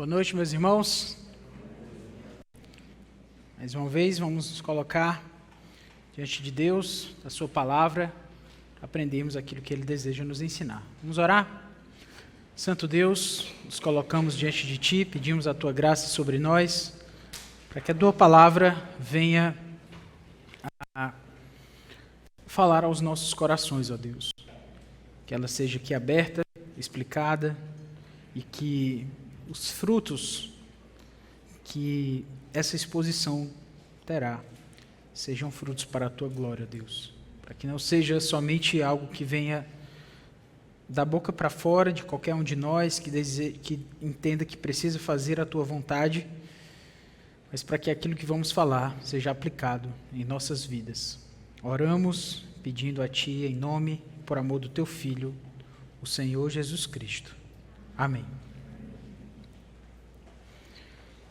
Boa noite, meus irmãos. Mais uma vez, vamos nos colocar diante de Deus, da sua palavra, aprendermos aquilo que Ele deseja nos ensinar. Vamos orar? Santo Deus, nos colocamos diante de Ti, pedimos a Tua graça sobre nós, para que a Tua palavra venha a falar aos nossos corações, ó Deus. Que ela seja aqui aberta, explicada, e que os frutos que essa exposição terá sejam frutos para a Tua glória, Deus. Para que não seja somente algo que venha da boca para fora de qualquer um de nós que entenda que precisa fazer a Tua vontade, mas para que aquilo que vamos falar seja aplicado em nossas vidas. Oramos pedindo a Ti em nome e por amor do Teu Filho, o Senhor Jesus Cristo. Amém.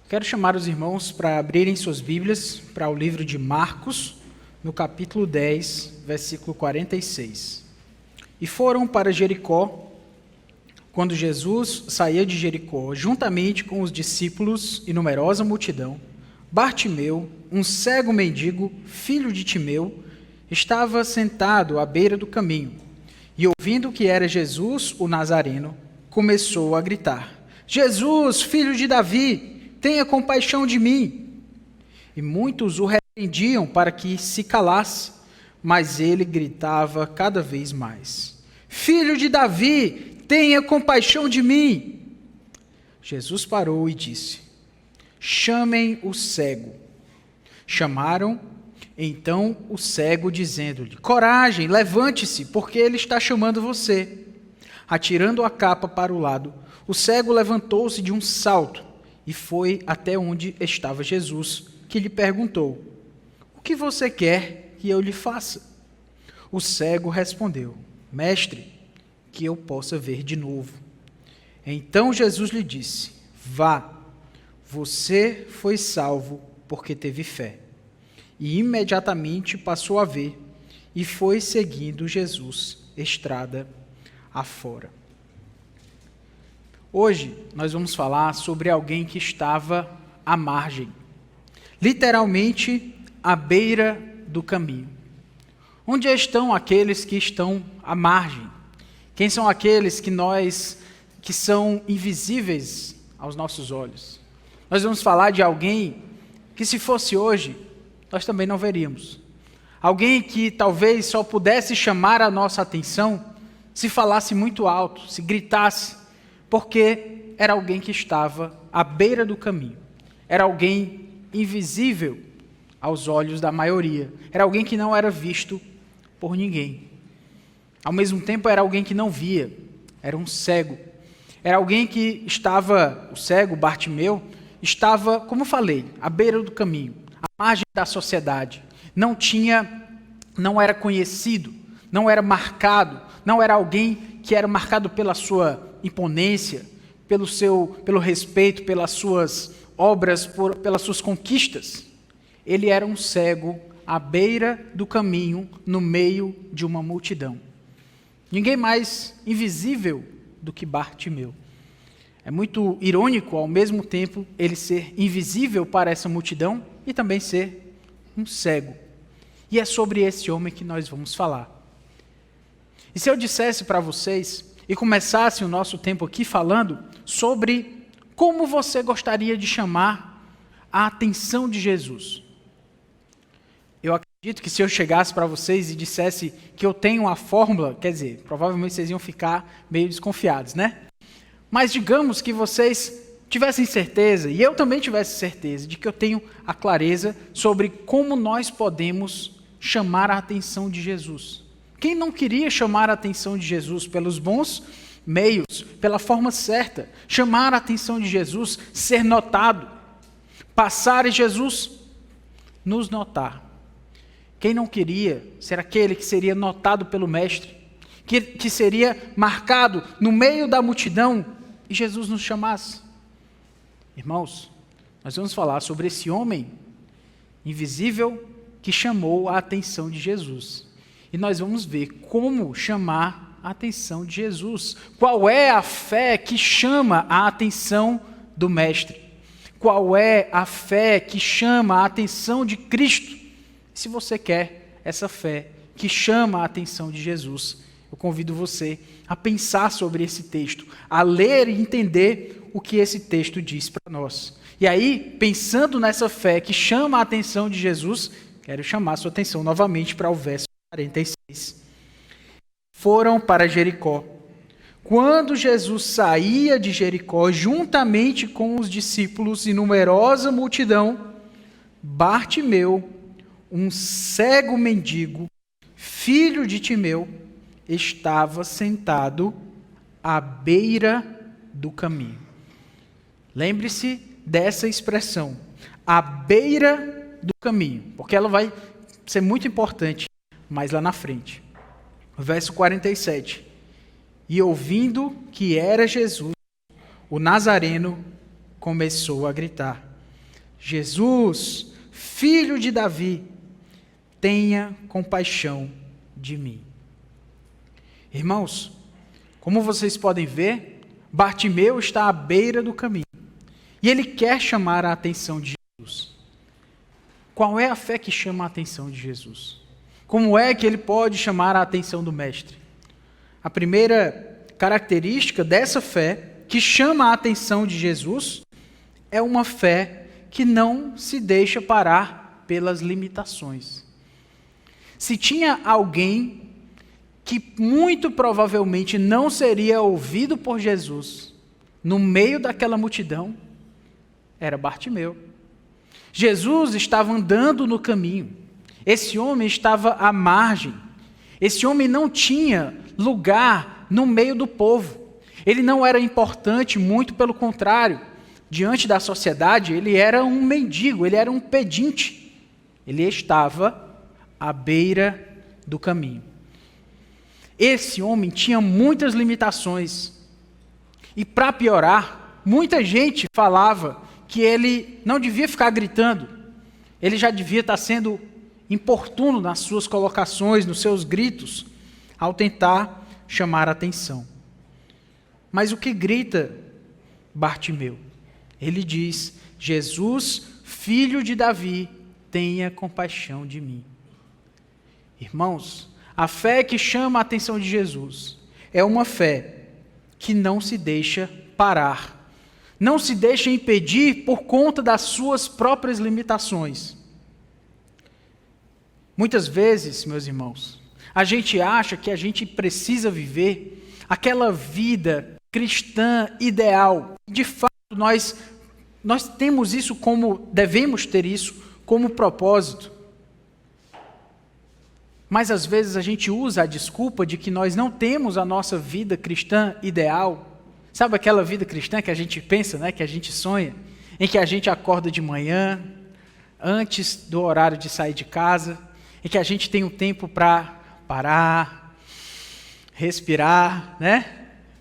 Quero chamar os irmãos para abrirem suas Bíblias para o livro de Marcos, no capítulo 10, versículo 46. E foram para Jericó, quando Jesus saía de Jericó, juntamente com os discípulos e numerosa multidão, Bartimeu, um cego mendigo, filho de Timeu, estava sentado à beira do caminho, e ouvindo que era Jesus, o Nazareno, começou a gritar: Jesus, filho de Davi, tenha compaixão de mim. E muitos o repreendiam para que se calasse, mas ele gritava cada vez mais: Filho de Davi, tenha compaixão de mim. Jesus parou e disse: Chamem o cego. Chamaram então o cego, dizendo-lhe: Coragem, levante-se, porque ele está chamando você. Atirando a capa para o lado, o cego levantou-se de um salto e foi até onde estava Jesus, que lhe perguntou: O que você quer que eu lhe faça? O cego respondeu: Mestre, que eu possa ver de novo. Então Jesus lhe disse: Vá, você foi salvo porque teve fé. E imediatamente passou a ver e foi seguindo Jesus estrada afora. Hoje nós vamos falar sobre alguém que estava à margem, literalmente à beira do caminho. Onde estão aqueles que estão à margem? Quem são aqueles que são invisíveis aos nossos olhos? Nós vamos falar de alguém que, se fosse hoje, nós também não veríamos. Alguém que talvez só pudesse chamar a nossa atenção se falasse muito alto, se gritasse, porque era alguém que estava à beira do caminho. Era alguém invisível aos olhos da maioria. Era alguém que não era visto por ninguém. Ao mesmo tempo, era alguém que não via. Era um cego. Era alguém que estava, o cego, Bartimeu, estava, como falei, à beira do caminho, à margem da sociedade. Não era conhecido, não era marcado, não era alguém que era marcado pela sua imponência, pelo respeito, pelas suas obras, pelas suas conquistas. Ele era um cego à beira do caminho, no meio de uma multidão. Ninguém mais invisível do que Bartimeu. É muito irônico, ao mesmo tempo, ele ser invisível para essa multidão e também ser um cego. E é sobre esse homem que nós vamos falar. E se eu dissesse para vocês, e começasse o nosso tempo aqui falando sobre como você gostaria de chamar a atenção de Jesus. Eu acredito que se eu chegasse para vocês e dissesse que eu tenho uma fórmula, quer dizer, provavelmente vocês iam ficar meio desconfiados, né? Mas digamos que vocês tivessem certeza, e eu também tivesse certeza, de que eu tenho a clareza sobre como nós podemos chamar a atenção de Jesus. Quem não queria chamar a atenção de Jesus pelos bons meios, pela forma certa, chamar a atenção de Jesus, ser notado, passar e Jesus nos notar. Quem não queria ser aquele que seria notado pelo Mestre, que seria marcado no meio da multidão e Jesus nos chamasse? Irmãos, nós vamos falar sobre esse homem invisível que chamou a atenção de Jesus. E nós vamos ver como chamar a atenção de Jesus. Qual é a fé que chama a atenção do Mestre? Qual é a fé que chama a atenção de Cristo? Se você quer essa fé que chama a atenção de Jesus, eu convido você a pensar sobre esse texto, a ler e entender o que esse texto diz para nós. E aí, pensando nessa fé que chama a atenção de Jesus, quero chamar a sua atenção novamente para o verso 46. Foram para Jericó. Quando Jesus saía de Jericó, juntamente com os discípulos e numerosa multidão, Bartimeu, um cego mendigo, filho de Timeu, estava sentado à beira do caminho. Lembre-se dessa expressão, à beira do caminho, porque ela vai ser muito importante mais lá na frente. Verso 47. E ouvindo que era Jesus, o Nazareno começou a gritar: Jesus, filho de Davi, tenha compaixão de mim. Irmãos, como vocês podem ver, Bartimeu está à beira do caminho e ele quer chamar a atenção de Jesus. Qual é a fé que chama a atenção de Jesus? Como é que ele pode chamar a atenção do Mestre? A primeira característica dessa fé que chama a atenção de Jesus é uma fé que não se deixa parar pelas limitações. Se tinha alguém que muito provavelmente não seria ouvido por Jesus no meio daquela multidão, era Bartimeu. Jesus estava andando no caminho. Esse homem estava à margem. Esse homem não tinha lugar no meio do povo. Ele não era importante, muito pelo contrário. Diante da sociedade, ele era um mendigo, ele era um pedinte. Ele estava à beira do caminho. Esse homem tinha muitas limitações. E para piorar, muita gente falava que ele não devia ficar gritando. Ele já devia estar sendo importuno nas suas colocações, nos seus gritos, ao tentar chamar a atenção. Mas o que grita Bartimeu? Ele diz: Jesus, filho de Davi, tenha compaixão de mim. Irmãos, a fé que chama a atenção de Jesus é uma fé que não se deixa parar, não se deixa impedir por conta das suas próprias limitações. Muitas vezes, meus irmãos, a gente acha que a gente precisa viver aquela vida cristã ideal. De fato, nós temos isso devemos ter isso como propósito. Mas às vezes a gente usa a desculpa de que nós não temos a nossa vida cristã ideal. Sabe aquela vida cristã que a gente pensa, né, que a gente sonha? Em que a gente acorda de manhã, antes do horário de sair de casa, em que a gente tem um tempo para parar, respirar, né?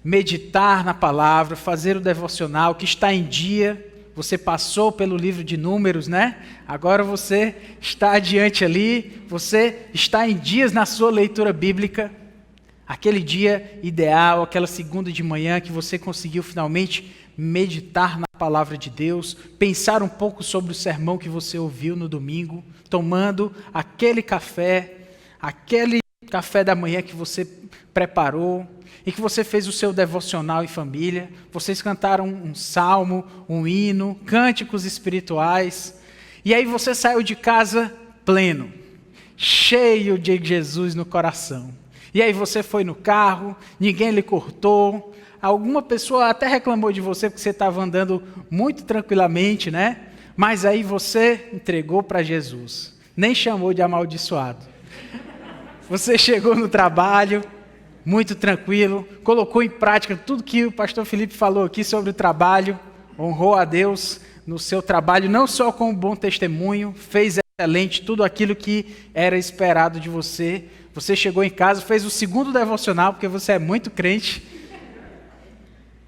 Meditar na palavra, fazer o devocional que está em dia. Você passou pelo livro de Números, né? Agora você está adiante ali, você está em dias na sua leitura bíblica. Aquele dia ideal, aquela segunda de manhã que você conseguiu finalmente meditar na palavra de Deus, pensar um pouco sobre o sermão que você ouviu no domingo, tomando aquele café da manhã que você preparou, e que você fez o seu devocional em família, vocês cantaram um salmo, um hino, cânticos espirituais, e aí você saiu de casa pleno, cheio de Jesus no coração. E aí você foi no carro, ninguém lhe cortou, alguma pessoa até reclamou de você porque você estava andando muito tranquilamente, né? Mas aí você entregou para Jesus, nem chamou de amaldiçoado. Você chegou no trabalho, muito tranquilo, colocou em prática tudo que o pastor Felipe falou aqui sobre o trabalho, honrou a Deus no seu trabalho, não só com um bom testemunho, fez excelente tudo aquilo que era esperado de você. Você chegou em casa, fez o segundo devocional, porque você é muito crente.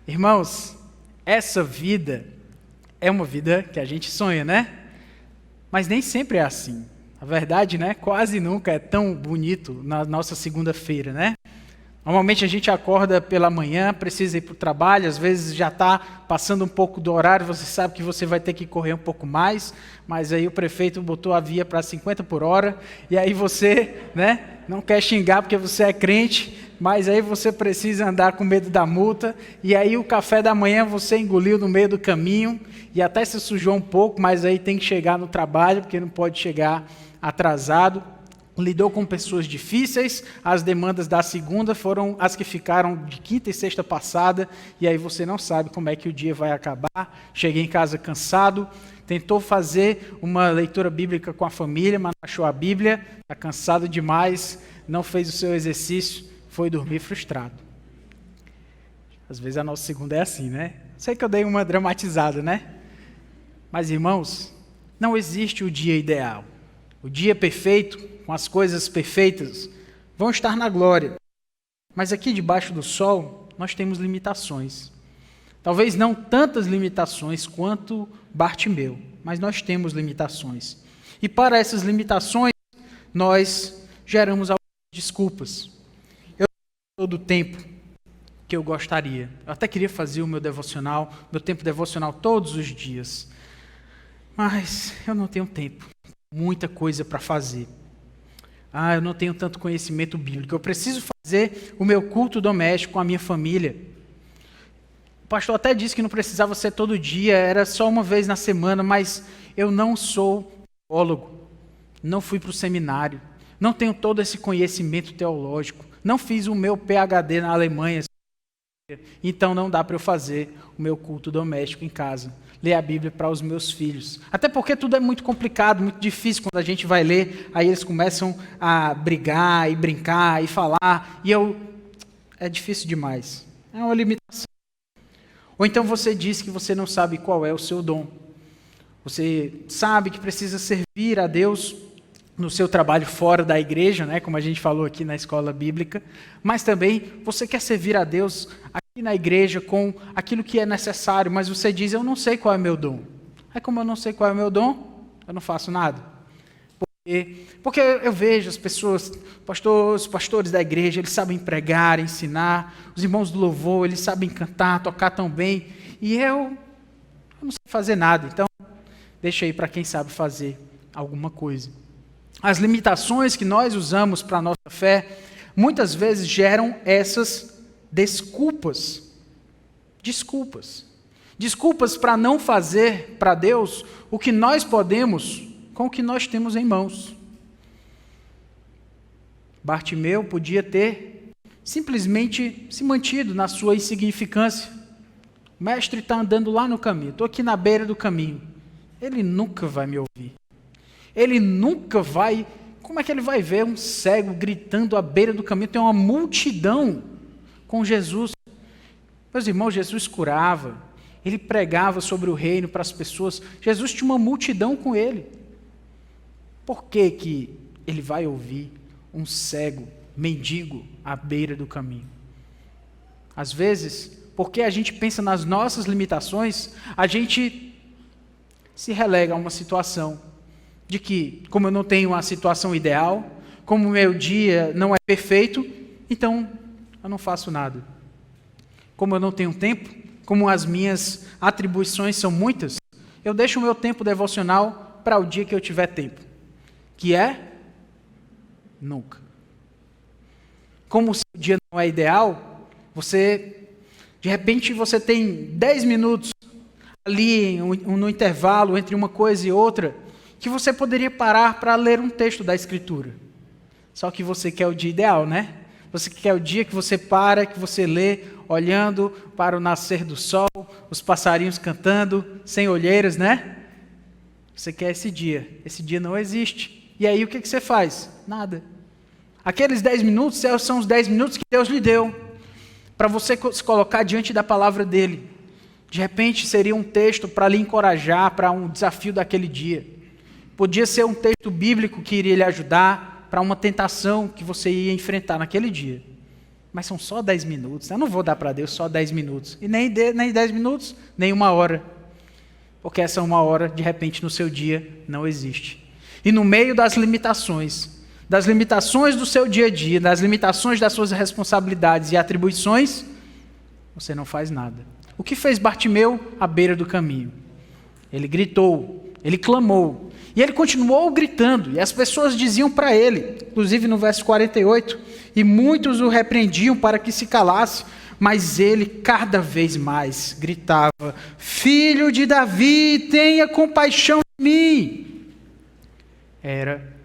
Irmãos, essa vida é uma vida que a gente sonha, né? Mas nem sempre é assim. A verdade, né? Quase nunca é tão bonito na nossa segunda-feira, né? Normalmente a gente acorda pela manhã, precisa ir para o trabalho, às vezes já está passando um pouco do horário, você sabe que você vai ter que correr um pouco mais, mas aí o prefeito botou a via para 50 por hora, e aí você, não quer xingar porque você é crente, mas aí você precisa andar com medo da multa, e aí o café da manhã você engoliu no meio do caminho, e até se sujou um pouco, mas aí tem que chegar no trabalho, porque não pode chegar atrasado. Lidou com pessoas difíceis, as demandas da segunda foram as que ficaram de quinta e sexta passada, e aí você não sabe como é que o dia vai acabar. Cheguei em casa cansado, tentou fazer uma leitura bíblica com a família, mas não achou a Bíblia, está cansado demais, não fez o seu exercício, foi dormir frustrado. Às vezes a nossa segunda é assim, né? Sei que eu dei uma dramatizada, né? Mas, irmãos, não existe o dia ideal. O dia perfeito, com as coisas perfeitas, vão estar na glória. Mas aqui debaixo do sol, nós temos limitações. Talvez não tantas limitações quanto Bartimeu, mas nós temos limitações. E para essas limitações, nós geramos algumas desculpas. Eu não tenho todo o tempo que eu gostaria. Eu até queria fazer o meu tempo devocional todos os dias. Mas eu não tenho tempo. Muita coisa para fazer. Eu não tenho tanto conhecimento bíblico. Eu preciso fazer o meu culto doméstico com a minha família. O pastor até disse que não precisava ser todo dia, era só uma vez na semana, mas eu não sou teólogo, não fui para o seminário, não tenho todo esse conhecimento teológico, não fiz o meu PhD na Alemanha, então não dá para eu fazer o meu culto doméstico em casa. Ler a Bíblia para os meus filhos. Até porque tudo é muito complicado, muito difícil. Quando a gente vai ler, aí eles começam a brigar e brincar e falar. É difícil demais. É uma limitação. Ou então você diz que você não sabe qual é o seu dom. Você sabe que precisa servir a Deus no seu trabalho fora da igreja, como a gente falou aqui na escola bíblica. Mas também você quer servir a Deus aqui na igreja com aquilo que é necessário, mas você diz, eu não sei qual é o meu dom. Aí como eu não sei qual é o meu dom, eu não faço nada. Porque eu vejo as pessoas, os pastores da igreja, eles sabem pregar, ensinar, os irmãos do louvor, eles sabem cantar, tocar tão bem, e eu não sei fazer nada, então deixa aí para quem sabe fazer alguma coisa. As limitações que nós usamos para a nossa fé, muitas vezes geram essas desculpas para não fazer para Deus o que nós podemos com o que nós temos em mãos. Bartimeu podia ter simplesmente se mantido na sua insignificância. O mestre está andando lá no caminho, estou aqui na beira do caminho. Ele nunca vai me ouvir. Ele nunca vai... Como é que ele vai ver um cego gritando à beira do caminho? Tem uma multidão com Jesus. Meus irmãos, Jesus curava, ele pregava sobre o reino para as pessoas. Jesus tinha uma multidão com ele. Por que ele vai ouvir um cego, mendigo, à beira do caminho? Às vezes, porque a gente pensa nas nossas limitações, a gente se relega a uma situação de que, como eu não tenho uma situação ideal, como o meu dia não é perfeito, então eu não faço nada. Como eu não tenho tempo, como as minhas atribuições são muitas, eu deixo o meu tempo devocional para o dia que eu tiver tempo, que é nunca. Como o seu dia não é ideal, de repente você tem 10 minutos ali no intervalo entre uma coisa e outra, que você poderia parar para ler um texto da Escritura. Só que você quer o dia ideal, né? Você quer o dia que você para, que você lê, olhando para o nascer do sol, os passarinhos cantando, sem olheiras, né? Você quer esse dia. Esse dia não existe. E aí o que você faz? Nada. Aqueles 10 minutos são os 10 minutos que Deus lhe deu, para você se colocar diante da palavra dele. De repente seria um texto para lhe encorajar para um desafio daquele dia. Podia ser um texto bíblico que iria lhe ajudar para uma tentação que você ia enfrentar naquele dia. Mas são só 10 minutos. Eu não vou dar para Deus só 10 minutos. E nem 10 minutos, nem uma hora. Porque essa uma hora, de repente, no seu dia, não existe. E no meio das limitações, das limitações do seu dia a dia, das limitações das suas responsabilidades e atribuições, você não faz nada. O que fez Bartimeu à beira do caminho? Ele gritou, ele clamou, e ele continuou gritando, e as pessoas diziam para ele, inclusive no verso 48, e muitos o repreendiam para que se calasse, mas ele cada vez mais gritava: Filho de Davi, tenha compaixão de mim. Era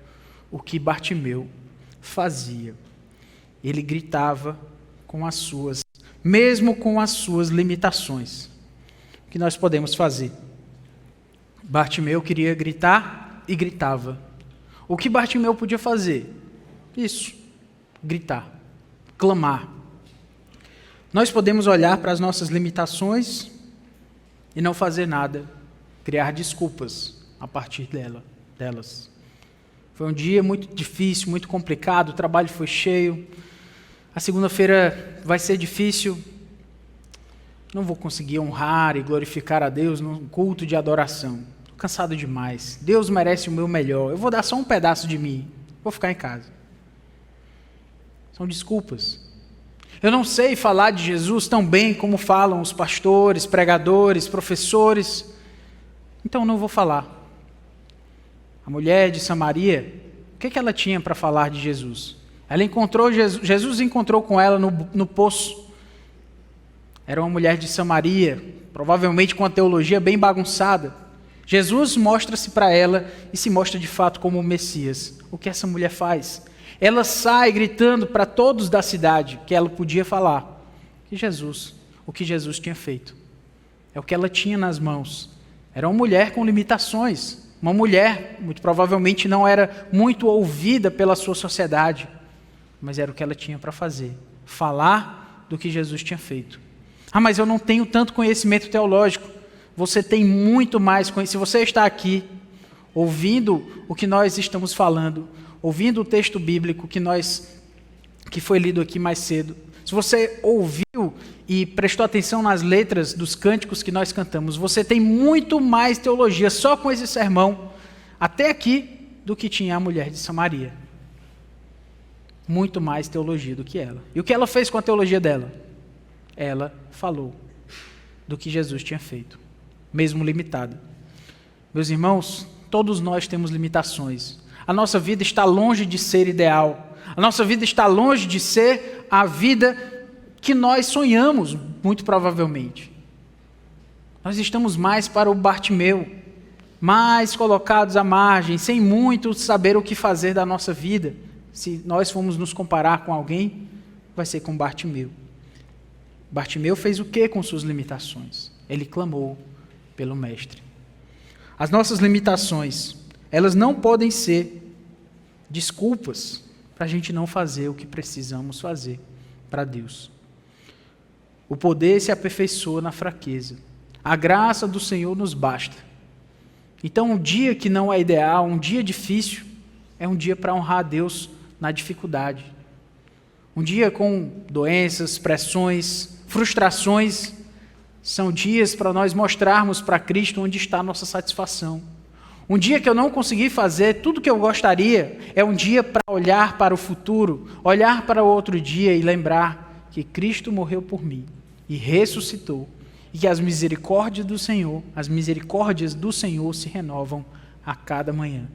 o que Bartimeu fazia. Ele gritava mesmo com as suas limitações. O que nós podemos fazer? Bartimeu queria gritar e gritava. O que Bartimeu podia fazer? Isso, gritar, clamar. Nós podemos olhar para as nossas limitações e não fazer nada, criar desculpas a partir delas. Foi um dia muito difícil, muito complicado, o trabalho foi cheio, a segunda-feira vai ser difícil, não vou conseguir honrar e glorificar a Deus num culto de adoração. Estou cansado demais, Deus merece o meu melhor, eu vou dar só um pedaço de mim, vou ficar em casa. São desculpas. Eu não sei falar de Jesus tão bem como falam os pastores, pregadores, professores, então não vou falar. A mulher de Samaria, o que ela tinha para falar de Jesus? Ela encontrou Jesus encontrou com ela no poço. Era uma mulher de Samaria, provavelmente com a teologia bem bagunçada. Jesus mostra-se para ela e se mostra de fato como o Messias. O que essa mulher faz? Ela sai gritando para todos da cidade que ela podia falar o que Jesus tinha feito. É o que ela tinha nas mãos. Era uma mulher com limitações. Uma mulher, muito provavelmente, não era muito ouvida pela sua sociedade, mas era o que ela tinha para fazer, falar do que Jesus tinha feito. Ah, mas eu não tenho tanto conhecimento teológico. Você tem muito mais conhecimento. Se você está aqui, ouvindo o que nós estamos falando, ouvindo o texto bíblico que foi lido aqui mais cedo, se você ouviu e prestou atenção nas letras dos cânticos que nós cantamos, você tem muito mais teologia só com esse sermão, até aqui, do que tinha a mulher de Samaria. Muito mais teologia do que ela. E o que ela fez com a teologia dela? Ela falou do que Jesus tinha feito, mesmo limitada. Meus irmãos, todos nós temos limitações. A nossa vida está longe de ser ideal. A nossa vida está longe de ser a vida que nós sonhamos, muito provavelmente. Nós estamos mais para o Bartimeu, mais colocados à margem, sem muito saber o que fazer da nossa vida. Se nós formos nos comparar com alguém, vai ser com Bartimeu. Bartimeu fez o que com suas limitações? Ele clamou pelo Mestre. As nossas limitações, elas não podem ser desculpas para a gente não fazer o que precisamos fazer para Deus. O poder se aperfeiçoa na fraqueza. A graça do Senhor nos basta. Então, um dia que não é ideal, um dia difícil, é um dia para honrar a Deus na dificuldade. Um dia com doenças, pressões, frustrações, são dias para nós mostrarmos para Cristo onde está a nossa satisfação. Um dia que eu não consegui fazer tudo o que eu gostaria, é um dia para olhar para o futuro, olhar para o outro dia e lembrar que Cristo morreu por mim e ressuscitou, e que as misericórdias do Senhor se renovam a cada manhã.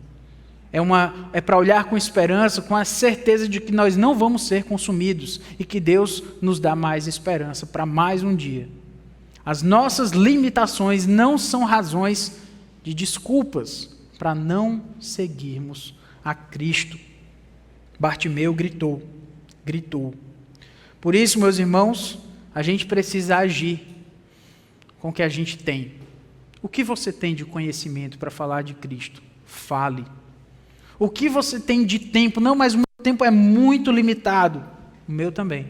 É para olhar com esperança, com a certeza de que nós não vamos ser consumidos e que Deus nos dá mais esperança para mais um dia. As nossas limitações não são razões de desculpas para não seguirmos a Cristo. Bartimeu gritou. Por isso, meus irmãos, a gente precisa agir com o que a gente tem. O que você tem de conhecimento para falar de Cristo? Fale. O que você tem de tempo? Não, mas o meu tempo é muito limitado. O meu também.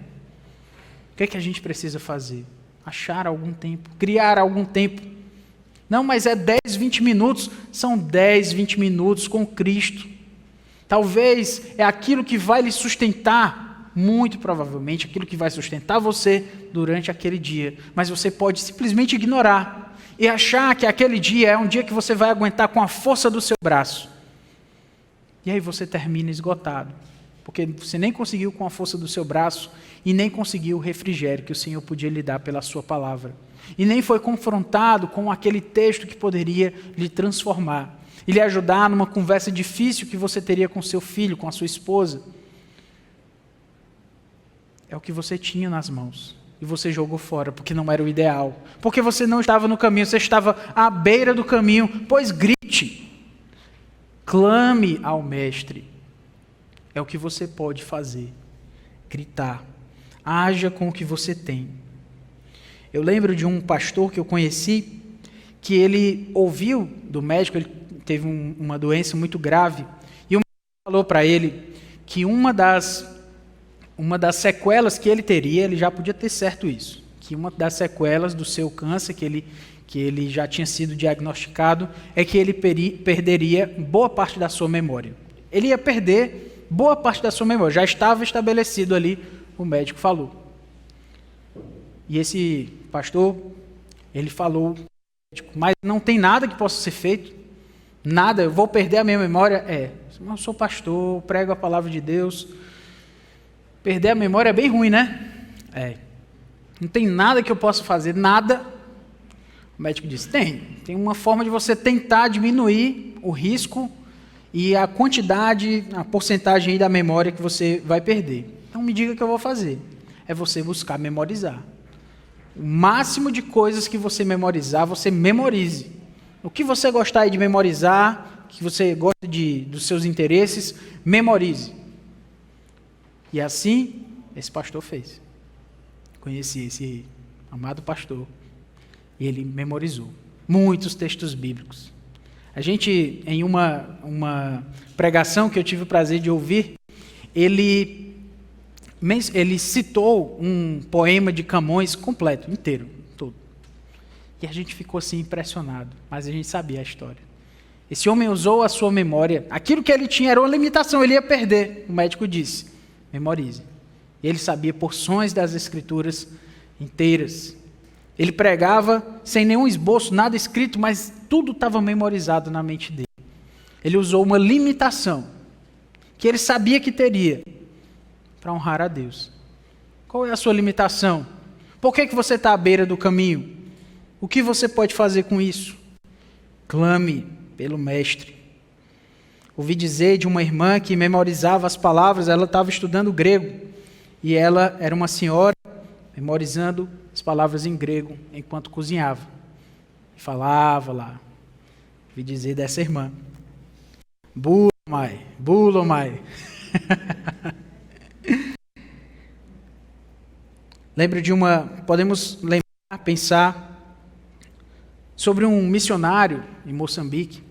O que é que a gente precisa fazer? Achar algum tempo, criar algum tempo. Não, mas é 10, 20 minutos. São 10, 20 minutos com Cristo. Talvez é aquilo que vai lhe sustentar, muito provavelmente, aquilo que vai sustentar você durante aquele dia. Mas você pode simplesmente ignorar e achar que aquele dia é um dia que você vai aguentar com a força do seu braço. E aí você termina esgotado, porque você nem conseguiu com a força do seu braço e nem conseguiu o refrigério que o Senhor podia lhe dar pela sua palavra. E nem foi confrontado com aquele texto que poderia lhe transformar e lhe ajudar numa conversa difícil que você teria com seu filho, com a sua esposa. É o que você tinha nas mãos e você jogou fora porque não era o ideal, porque você não estava no caminho, você estava à beira do caminho. Pois grite, clame ao Mestre. É o que você pode fazer, gritar, haja com o que você tem. Eu lembro de um pastor que eu conheci, que ele ouviu do médico, ele teve uma doença muito grave, e o médico falou para ele que uma das sequelas que ele teria, ele já podia ter certo isso, que uma das sequelas do seu câncer, que ele já tinha sido diagnosticado, é que ele perderia boa parte da sua memória. Ele ia perder boa parte da sua memória, já estava estabelecido ali, o médico falou. E esse pastor, ele falou, mas não tem nada que possa ser feito, nada, eu vou perder a minha memória. Eu sou pastor, prego a palavra de Deus, perder a memória é bem ruim, né? Não tem nada que eu possa fazer, nada. O médico disse, tem uma forma de você tentar diminuir o risco e a quantidade, a porcentagem aí da memória que você vai perder. Então me diga o que eu vou fazer. É você buscar memorizar. O máximo de coisas que você memorizar, você memorize. O que você gostar de memorizar, que você gosta dos seus interesses, memorize. E assim, esse pastor fez. Conheci esse amado pastor. E ele memorizou muitos textos bíblicos. A gente, em uma pregação que eu tive o prazer de ouvir, ele citou um poema de Camões completo, inteiro, todo. E a gente ficou assim impressionado, mas a gente sabia a história. Esse homem usou a sua memória, aquilo que ele tinha era uma limitação, ele ia perder. O médico disse, memorize. E ele sabia porções das escrituras inteiras. Ele pregava sem nenhum esboço, nada escrito, mas tudo estava memorizado na mente dele. Ele usou uma limitação que ele sabia que teria para honrar a Deus. Qual é a sua limitação? Por que você está à beira do caminho? O que você pode fazer com isso? Clame pelo Mestre. Ouvi dizer de uma irmã que memorizava as palavras, ela estava estudando grego, e ela era uma senhora memorizando as palavras em grego enquanto cozinhava. E falava lá. Ouvi dizer dessa irmã. Bulomai. Podemos lembrar, pensar sobre um missionário em Moçambique,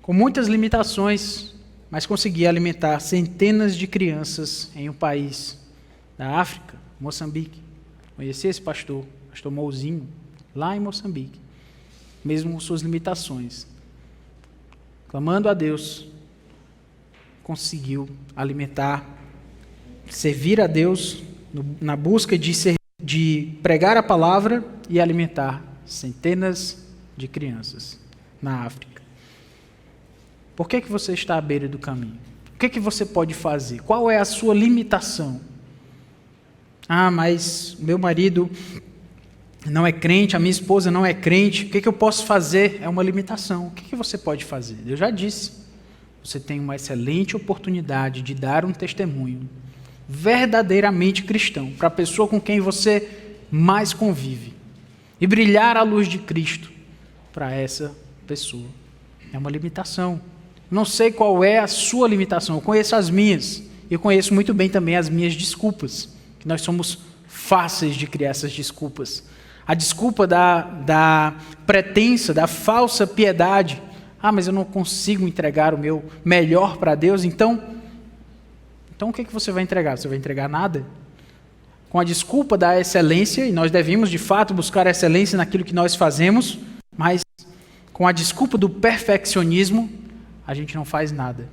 com muitas limitações, mas conseguia alimentar centenas de crianças em um país da África, Moçambique. Conheci esse pastor Mouzinho, lá em Moçambique, mesmo com suas limitações. Clamando a Deus, conseguiu alimentar, servir a Deus na busca de pregar a palavra e alimentar centenas de crianças na África. Por que você está à beira do caminho? O que você pode fazer? Qual é a sua limitação? Mas meu marido não é crente, a minha esposa não é crente, o que eu posso fazer? É uma limitação. O que você pode fazer? Eu já disse, você tem uma excelente oportunidade de dar um testemunho verdadeiramente cristão para a pessoa com quem você mais convive e brilhar a luz de Cristo para essa pessoa. É uma limitação. Não sei qual é a sua limitação, eu conheço as minhas, e eu conheço muito bem também as minhas desculpas, que nós somos fáceis de criar essas desculpas. A desculpa da pretensa, da falsa piedade. Mas eu não consigo entregar o meu melhor para Deus, então o que você vai entregar? Você vai entregar nada? Com a desculpa da excelência, e nós devemos de fato buscar a excelência naquilo que nós fazemos, mas com a desculpa do perfeccionismo, a gente não faz nada.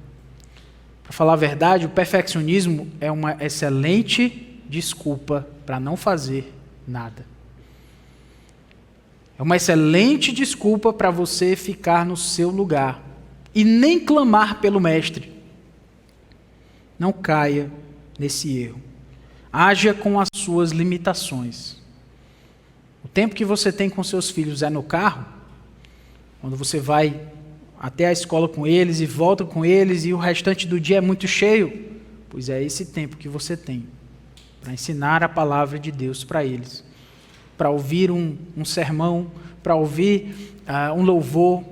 Para falar a verdade, o perfeccionismo é uma excelente desculpa para não fazer nada. É uma excelente desculpa para você ficar no seu lugar, e nem clamar pelo Mestre. Não caia nesse erro. Haja com as suas limitações. O tempo que você tem com seus filhos é no carro, quando você vai até a escola com eles e volta com eles e o restante do dia é muito cheio, pois é esse tempo que você tem para ensinar a palavra de Deus para eles, para ouvir um sermão, para ouvir um louvor,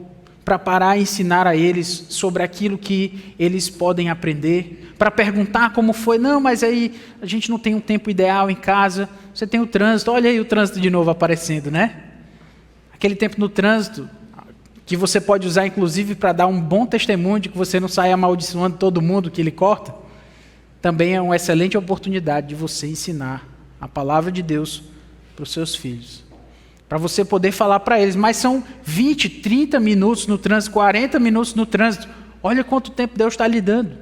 para parar e ensinar a eles sobre aquilo que eles podem aprender, para perguntar como foi. Não, mas aí a gente não tem um tempo ideal em casa, você tem o trânsito, olha aí o trânsito de novo aparecendo, né? Aquele tempo no trânsito, que você pode usar inclusive para dar um bom testemunho de que você não sai amaldiçoando todo mundo que ele corta, também é uma excelente oportunidade de você ensinar a palavra de Deus para os seus filhos. Para você poder falar para eles, mas são 20, 30 minutos no trânsito, 40 minutos no trânsito. Olha quanto tempo Deus está lhe dando.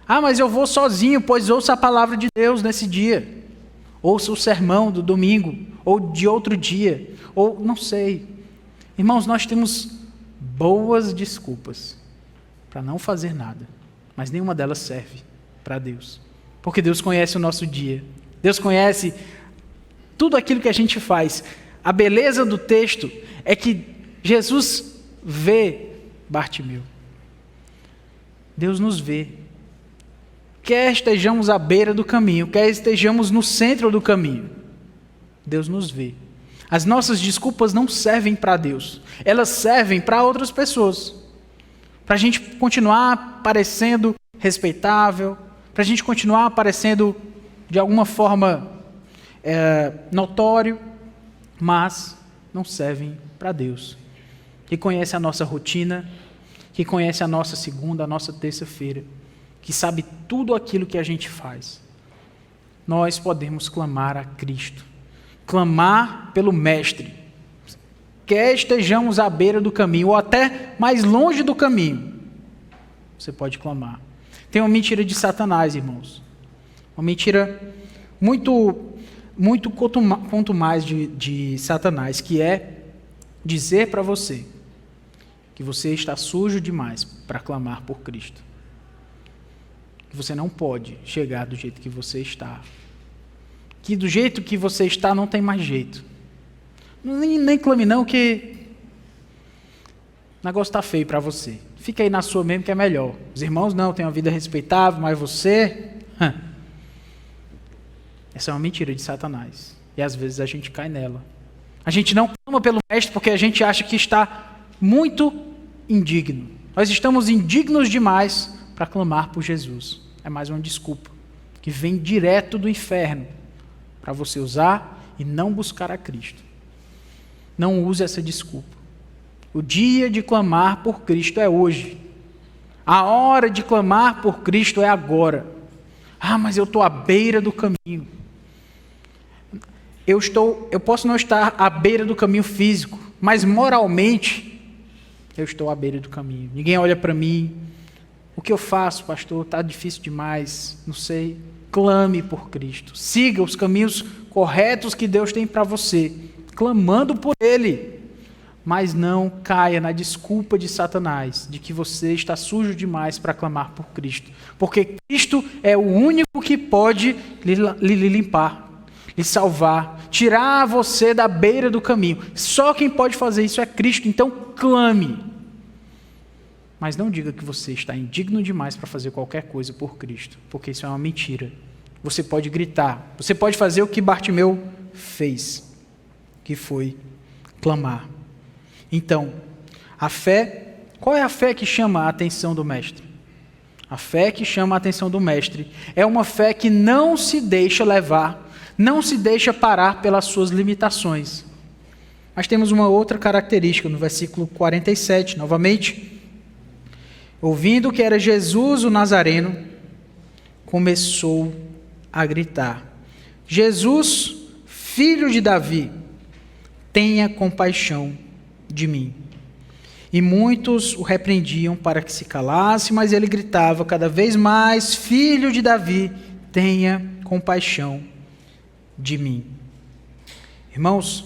Ah, mas eu vou sozinho, pois ouça a palavra de Deus nesse dia. Ouça o sermão do domingo, ou de outro dia, ou não sei. Irmãos, nós temos boas desculpas para não fazer nada, mas nenhuma delas serve para Deus. Porque Deus conhece o nosso dia. Deus conhece tudo aquilo que a gente faz. A beleza do texto é que Jesus vê Bartimeu. Deus nos vê. Quer estejamos à beira do caminho, quer estejamos no centro do caminho, Deus nos vê. As nossas desculpas não servem para Deus, elas servem para outras pessoas. Para a gente continuar parecendo respeitável, para a gente continuar parecendo de alguma forma notório, mas não servem para Deus, que conhece a nossa rotina, que conhece a nossa segunda, a nossa terça-feira, que sabe tudo aquilo que a gente faz. Nós podemos clamar a Cristo, clamar pelo Mestre, quer estejamos à beira do caminho, ou até mais longe do caminho, você pode clamar. Tem uma mentira de Satanás, irmãos, uma mentira muito quanto mais de Satanás, que é dizer para você que você está sujo demais para clamar por Cristo. Que você não pode chegar do jeito que você está. Que do jeito que você está não tem mais jeito. Nem clame não, que o negócio está feio para você. Fica aí na sua mesmo que é melhor. Os irmãos não, têm uma vida respeitável, mas você... Essa é uma mentira de Satanás. E às vezes a gente cai nela. A gente não clama pelo Mestre porque a gente acha que está muito indigno. Nós estamos indignos demais para clamar por Jesus. É mais uma desculpa que vem direto do inferno para você usar e não buscar a Cristo. Não use essa desculpa. O dia de clamar por Cristo é hoje. A hora de clamar por Cristo é agora. Ah, mas eu estou à beira do caminho. Eu posso não estar à beira do caminho físico, mas moralmente eu estou à beira do caminho. Ninguém olha para mim. O que eu faço, pastor? Está difícil demais. Não sei. Clame por Cristo. Siga os caminhos corretos que Deus tem para você, clamando por Ele. Mas não caia na desculpa de Satanás, de que você está sujo demais para clamar por Cristo. Porque Cristo é o único que pode lhe limpar, lhe salvar, tirar você da beira do caminho. Só quem pode fazer isso é Cristo. Então clame. Mas não diga que você está indigno demais para fazer qualquer coisa por Cristo, porque isso é uma mentira. Você pode gritar, você pode fazer o que Bartimeu fez, que foi clamar. Então, a fé, qual é a fé que chama a atenção do Mestre? A fé que chama a atenção do Mestre é uma fé que não se deixa levar, não se deixa parar pelas suas limitações. Mas temos uma outra característica no versículo 47, novamente. Ouvindo que era Jesus o Nazareno, começou a gritar: Jesus, filho de Davi, tenha compaixão de mim. E muitos o repreendiam para que se calasse, mas ele gritava cada vez mais: Filho de Davi, tenha compaixão de mim. Irmãos,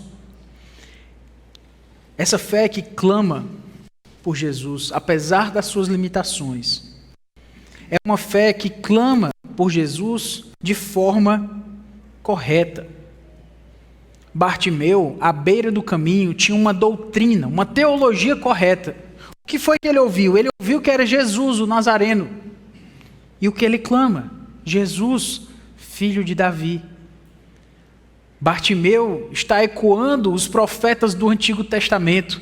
essa fé que clama por Jesus, apesar das suas limitações. É uma fé que clama por Jesus de forma correta. Bartimeu, à beira do caminho, tinha uma doutrina, uma teologia correta. O que foi que ele ouviu? Ele ouviu que era Jesus, o Nazareno. E o que ele clama? Jesus, filho de Davi. Bartimeu está ecoando os profetas do Antigo Testamento.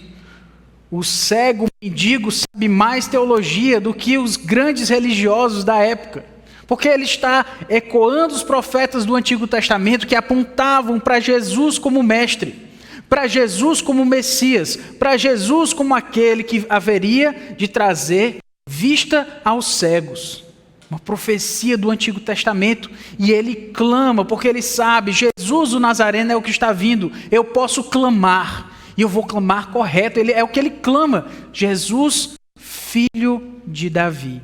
O cego mendigo sabe mais teologia do que os grandes religiosos da época, porque ele está ecoando os profetas do Antigo Testamento que apontavam para Jesus como mestre, para Jesus como Messias, para Jesus como aquele que haveria de trazer vista aos cegos. Uma profecia do Antigo Testamento, e ele clama, porque ele sabe, Jesus o Nazareno é o que está vindo, eu posso clamar, e eu vou clamar correto, é o que ele clama, Jesus, filho de Davi,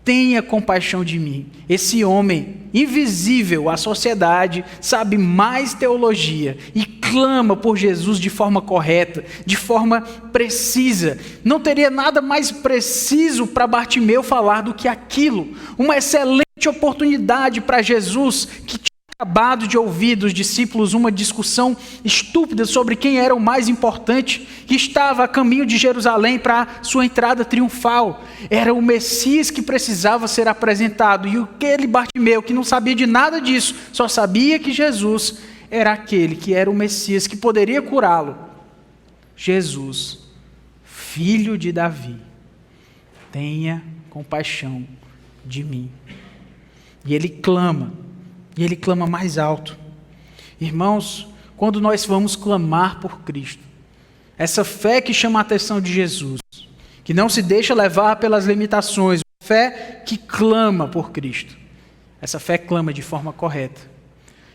tenha compaixão de mim. Esse homem invisível à sociedade sabe mais teologia e clama por Jesus de forma correta, de forma precisa. Não teria nada mais preciso para Bartimeu falar do que aquilo. Uma excelente oportunidade para Jesus, que tinha acabado de ouvir dos discípulos uma discussão estúpida sobre quem era o mais importante, que estava a caminho de Jerusalém para sua entrada triunfal. Era o Messias que precisava ser apresentado, e aquele Bartimeu, que não sabia de nada disso, só sabia que Jesus era aquele que era o Messias que poderia curá-lo. Jesus, filho de Davi, tenha compaixão de mim. E ele clama mais alto. Irmãos, quando nós vamos clamar por Cristo, essa fé que chama a atenção de Jesus, que não se deixa levar pelas limitações, fé que clama por Cristo, essa fé clama de forma correta.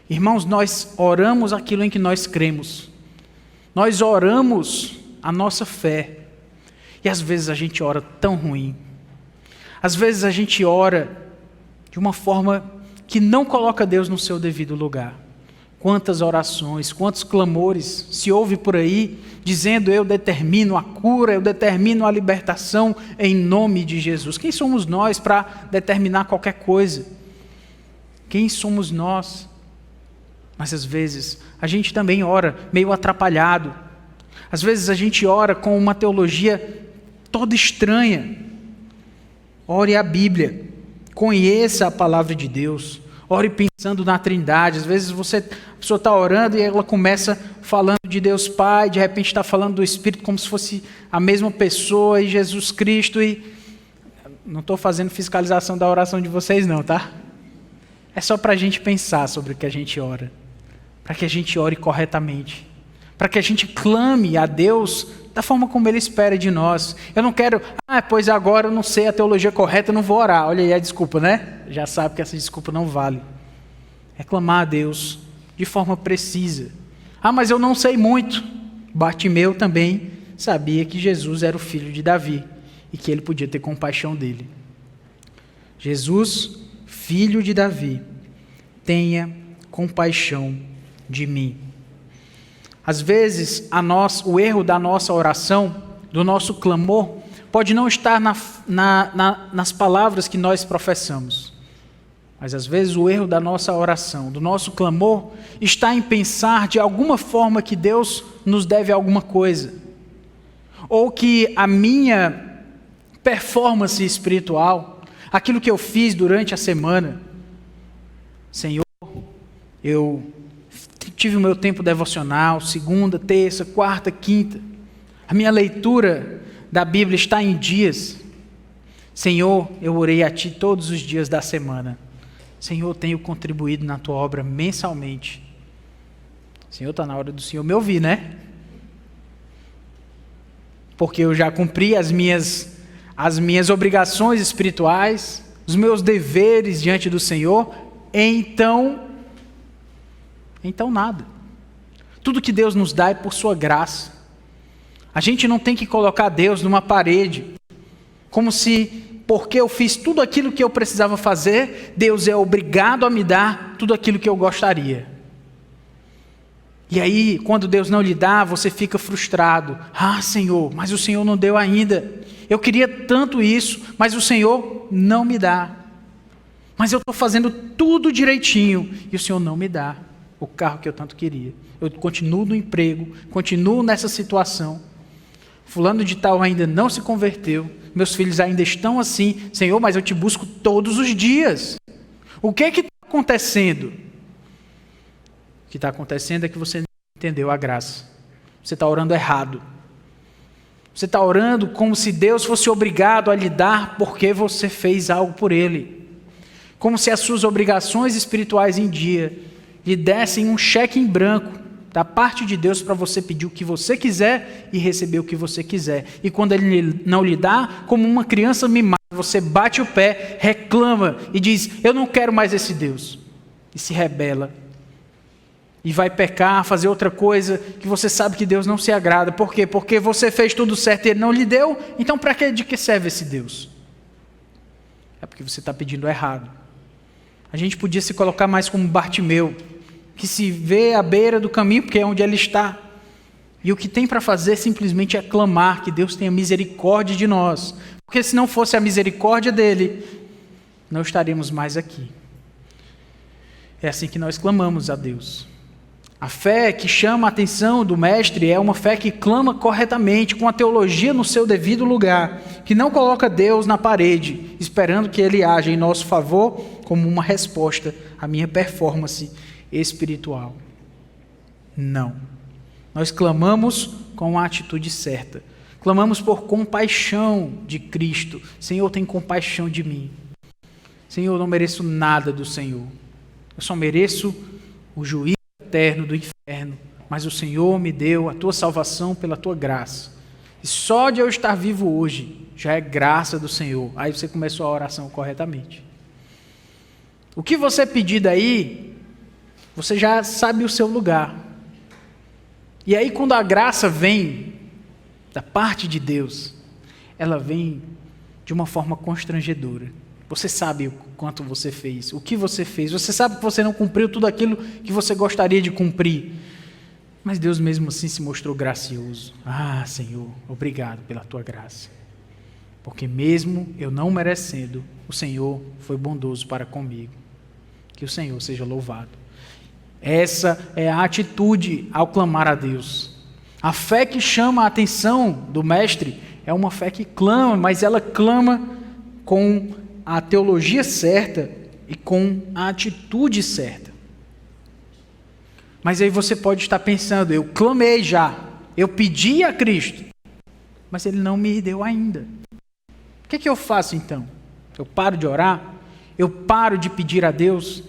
Irmãos, nós oramos aquilo em que nós cremos, nós oramos a nossa fé, e às vezes a gente ora tão ruim, às vezes a gente ora de uma forma que não coloca Deus no seu devido lugar. Quantas orações, quantos clamores se ouve por aí, dizendo: eu determino a cura, eu determino a libertação em nome de Jesus. Quem somos nós para determinar qualquer coisa? Quem somos nós? Mas às vezes a gente também ora meio atrapalhado. Às vezes a gente ora com uma teologia toda estranha. Ore a Bíblia. Conheça a palavra de Deus, ore pensando na Trindade. Às vezes a pessoa está orando e ela começa falando de Deus Pai, de repente está falando do Espírito como se fosse a mesma pessoa, e Jesus Cristo, e não estou fazendo fiscalização da oração de vocês não, tá? É só para a gente pensar sobre o que a gente ora, para que a gente ore corretamente, para que a gente clame a Deus da forma como Ele espera de nós. Eu não quero, pois agora eu não sei a teologia correta, eu não vou orar. Olha aí a desculpa, né? Já sabe que essa desculpa não vale. É clamar a Deus de forma precisa. Mas eu não sei muito. Bartimeu também sabia que Jesus era o filho de Davi e que ele podia ter compaixão dele. Jesus, filho de Davi, tenha compaixão de mim. Às vezes, o erro da nossa oração, do nosso clamor, pode não estar nas palavras que nós professamos. Mas às vezes o erro da nossa oração, do nosso clamor, está em pensar de alguma forma que Deus nos deve alguma coisa. Ou que a minha performance espiritual, aquilo que eu fiz durante a semana, Senhor, eu tive o meu tempo devocional, segunda, terça, quarta, quinta. A minha leitura da Bíblia está em dias. Senhor, eu orei a Ti todos os dias da semana. Senhor, tenho contribuído na Tua obra mensalmente. Senhor, está na hora do Senhor me ouvir, né? Porque eu já cumpri as minhas obrigações espirituais, os meus deveres diante do Senhor, então nada. Tudo que Deus nos dá é por sua graça. A gente não tem que colocar Deus numa parede, como se, porque eu fiz tudo aquilo que eu precisava fazer, Deus é obrigado a me dar tudo aquilo que eu gostaria. E aí, quando Deus não lhe dá, você fica frustrado. Ah, Senhor, mas o Senhor não deu ainda. Eu queria tanto isso, mas o Senhor não me dá. Mas eu estou fazendo tudo direitinho e o Senhor não me dá o carro que eu tanto queria. Eu continuo no emprego, continuo nessa situação. Fulano de tal ainda não se converteu, meus filhos ainda estão assim. Senhor, mas eu te busco todos os dias. O que está acontecendo? O que está acontecendo é que você não entendeu a graça. Você está orando errado. Você está orando como se Deus fosse obrigado a lhe dar porque você fez algo por Ele. Como se as suas obrigações espirituais em dia lhe dessem um cheque em branco da parte de Deus para você pedir o que você quiser e receber o que você quiser. E quando Ele não lhe dá, como uma criança mimada, você bate o pé, reclama e diz, eu não quero mais esse Deus. E se rebela. E vai pecar, fazer outra coisa que você sabe que Deus não se agrada. Por quê? Porque você fez tudo certo e Ele não lhe deu. Então de que serve esse Deus? É porque você está pedindo errado. A gente podia se colocar mais como Bartimeu, que se vê à beira do caminho, porque é onde ele está. E o que tem para fazer simplesmente é clamar que Deus tenha misericórdia de nós. Porque se não fosse a misericórdia dele, não estaríamos mais aqui. É assim que nós clamamos a Deus. A fé que chama a atenção do Mestre é uma fé que clama corretamente, com a teologia no seu devido lugar, que não coloca Deus na parede, esperando que Ele haja em nosso favor como uma resposta à minha performance espiritual. Não. Nós clamamos com a atitude certa. Clamamos por compaixão de Cristo. Senhor, tem compaixão de mim. Senhor, eu não mereço nada do Senhor. Eu só mereço o juízo eterno do inferno, mas o Senhor me deu a tua salvação pela tua graça. E só de eu estar vivo hoje já é graça do Senhor. Aí você começou a oração corretamente. O que você pedir daí, você já sabe o seu lugar. E aí quando a graça vem da parte de Deus, ela vem de uma forma constrangedora. Você sabe o quanto você fez, o que você fez. Você sabe que você não cumpriu tudo aquilo que você gostaria de cumprir. Mas Deus mesmo assim se mostrou gracioso. Ah, Senhor, obrigado pela tua graça. Porque mesmo eu não merecendo, o Senhor foi bondoso para comigo. Que o Senhor seja louvado. Essa é a atitude ao clamar a Deus. A fé que chama a atenção do Mestre é uma fé que clama, mas ela clama com a teologia certa e com a atitude certa. Mas aí você pode estar pensando, eu clamei já, eu pedi a Cristo, mas Ele não me deu ainda. O que eu faço então? Eu paro de orar? Eu paro de pedir a Deus?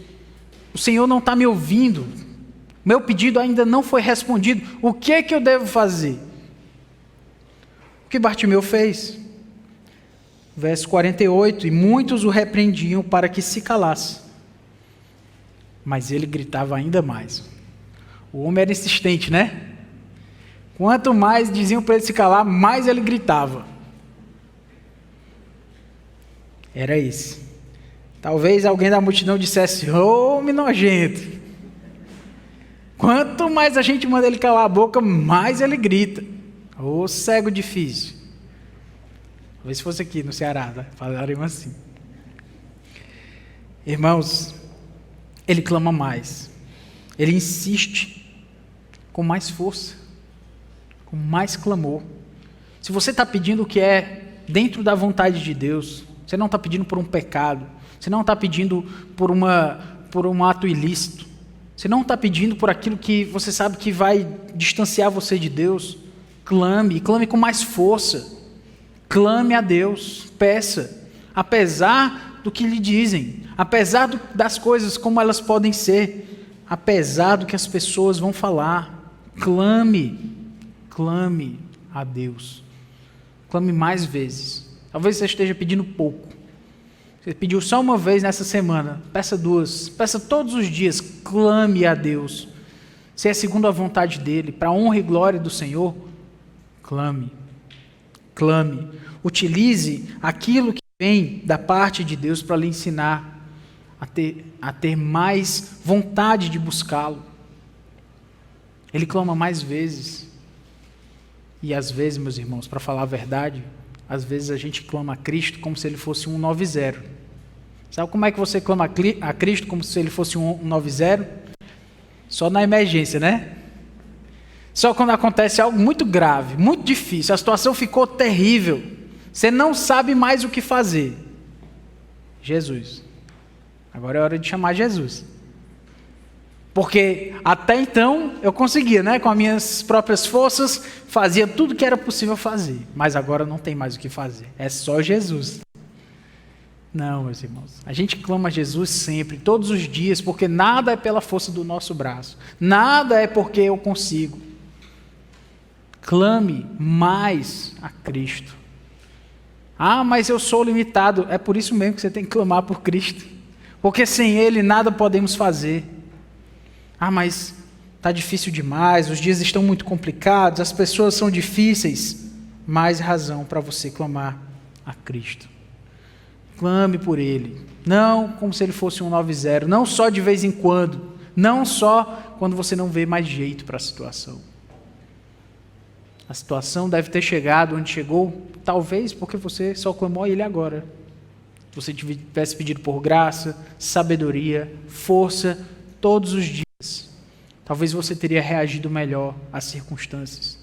O Senhor não está me ouvindo, meu pedido ainda não foi respondido, o que eu devo fazer? O que Bartimeu fez? Verso 48, e muitos o repreendiam para que se calasse. Mas ele gritava ainda mais. O homem era insistente, né? Quanto mais diziam para ele se calar, mais ele gritava. Era esse. Talvez alguém da multidão dissesse, homem nojento. Quanto mais a gente manda ele calar a boca, mais ele grita. Ô cego difícil. Talvez se fosse aqui no Ceará, tá? Falaremos assim. Irmãos, ele clama mais. Ele insiste com mais força, com mais clamor. Se você está pedindo o que é dentro da vontade de Deus, você não está pedindo por um pecado, você não está pedindo por um ato ilícito, você não está pedindo por aquilo que você sabe que vai distanciar você de Deus, clame com mais força. Clame a Deus, peça, apesar do que lhe dizem, apesar das coisas como elas podem ser, apesar do que as pessoas vão falar, clame a Deus, clame mais vezes. Talvez você esteja pedindo pouco, você pediu só uma vez nessa semana, peça duas, peça todos os dias, clame a Deus, se é segundo a vontade dEle, para a honra e glória do Senhor, clame, utilize aquilo que vem da parte de Deus para lhe ensinar a ter mais vontade de buscá-lo. Ele clama mais vezes. E às vezes, meus irmãos, para falar a verdade, às vezes a gente clama a Cristo como se ele fosse um 190. Sabe como é que você clama a Cristo como se ele fosse um 190? Só na emergência, né? Só quando acontece algo muito grave, muito difícil, a situação ficou terrível, você não sabe mais o que fazer. Jesus. Agora é hora de chamar Jesus. Porque até então eu conseguia, né? Com as minhas próprias forças, fazia tudo que era possível fazer. Mas agora não tem mais o que fazer. É só Jesus. Não, meus irmãos. A gente clama a Jesus sempre, todos os dias, porque nada é pela força do nosso braço. Nada é porque eu consigo. Clame mais a Cristo. Ah, mas eu sou limitado. É por isso mesmo que você tem que clamar por Cristo. Porque sem Ele nada podemos fazer. Ah, mas está difícil demais, os dias estão muito complicados, as pessoas são difíceis. Mais razão para você clamar a Cristo. Clame por Ele. Não como se Ele fosse um 190, não só de vez em quando, não só quando você não vê mais jeito para a situação. A situação deve ter chegado onde chegou, talvez porque você só clamou a Ele agora. Se você tivesse pedido por graça, sabedoria, força, todos os dias, talvez você teria reagido melhor às circunstâncias.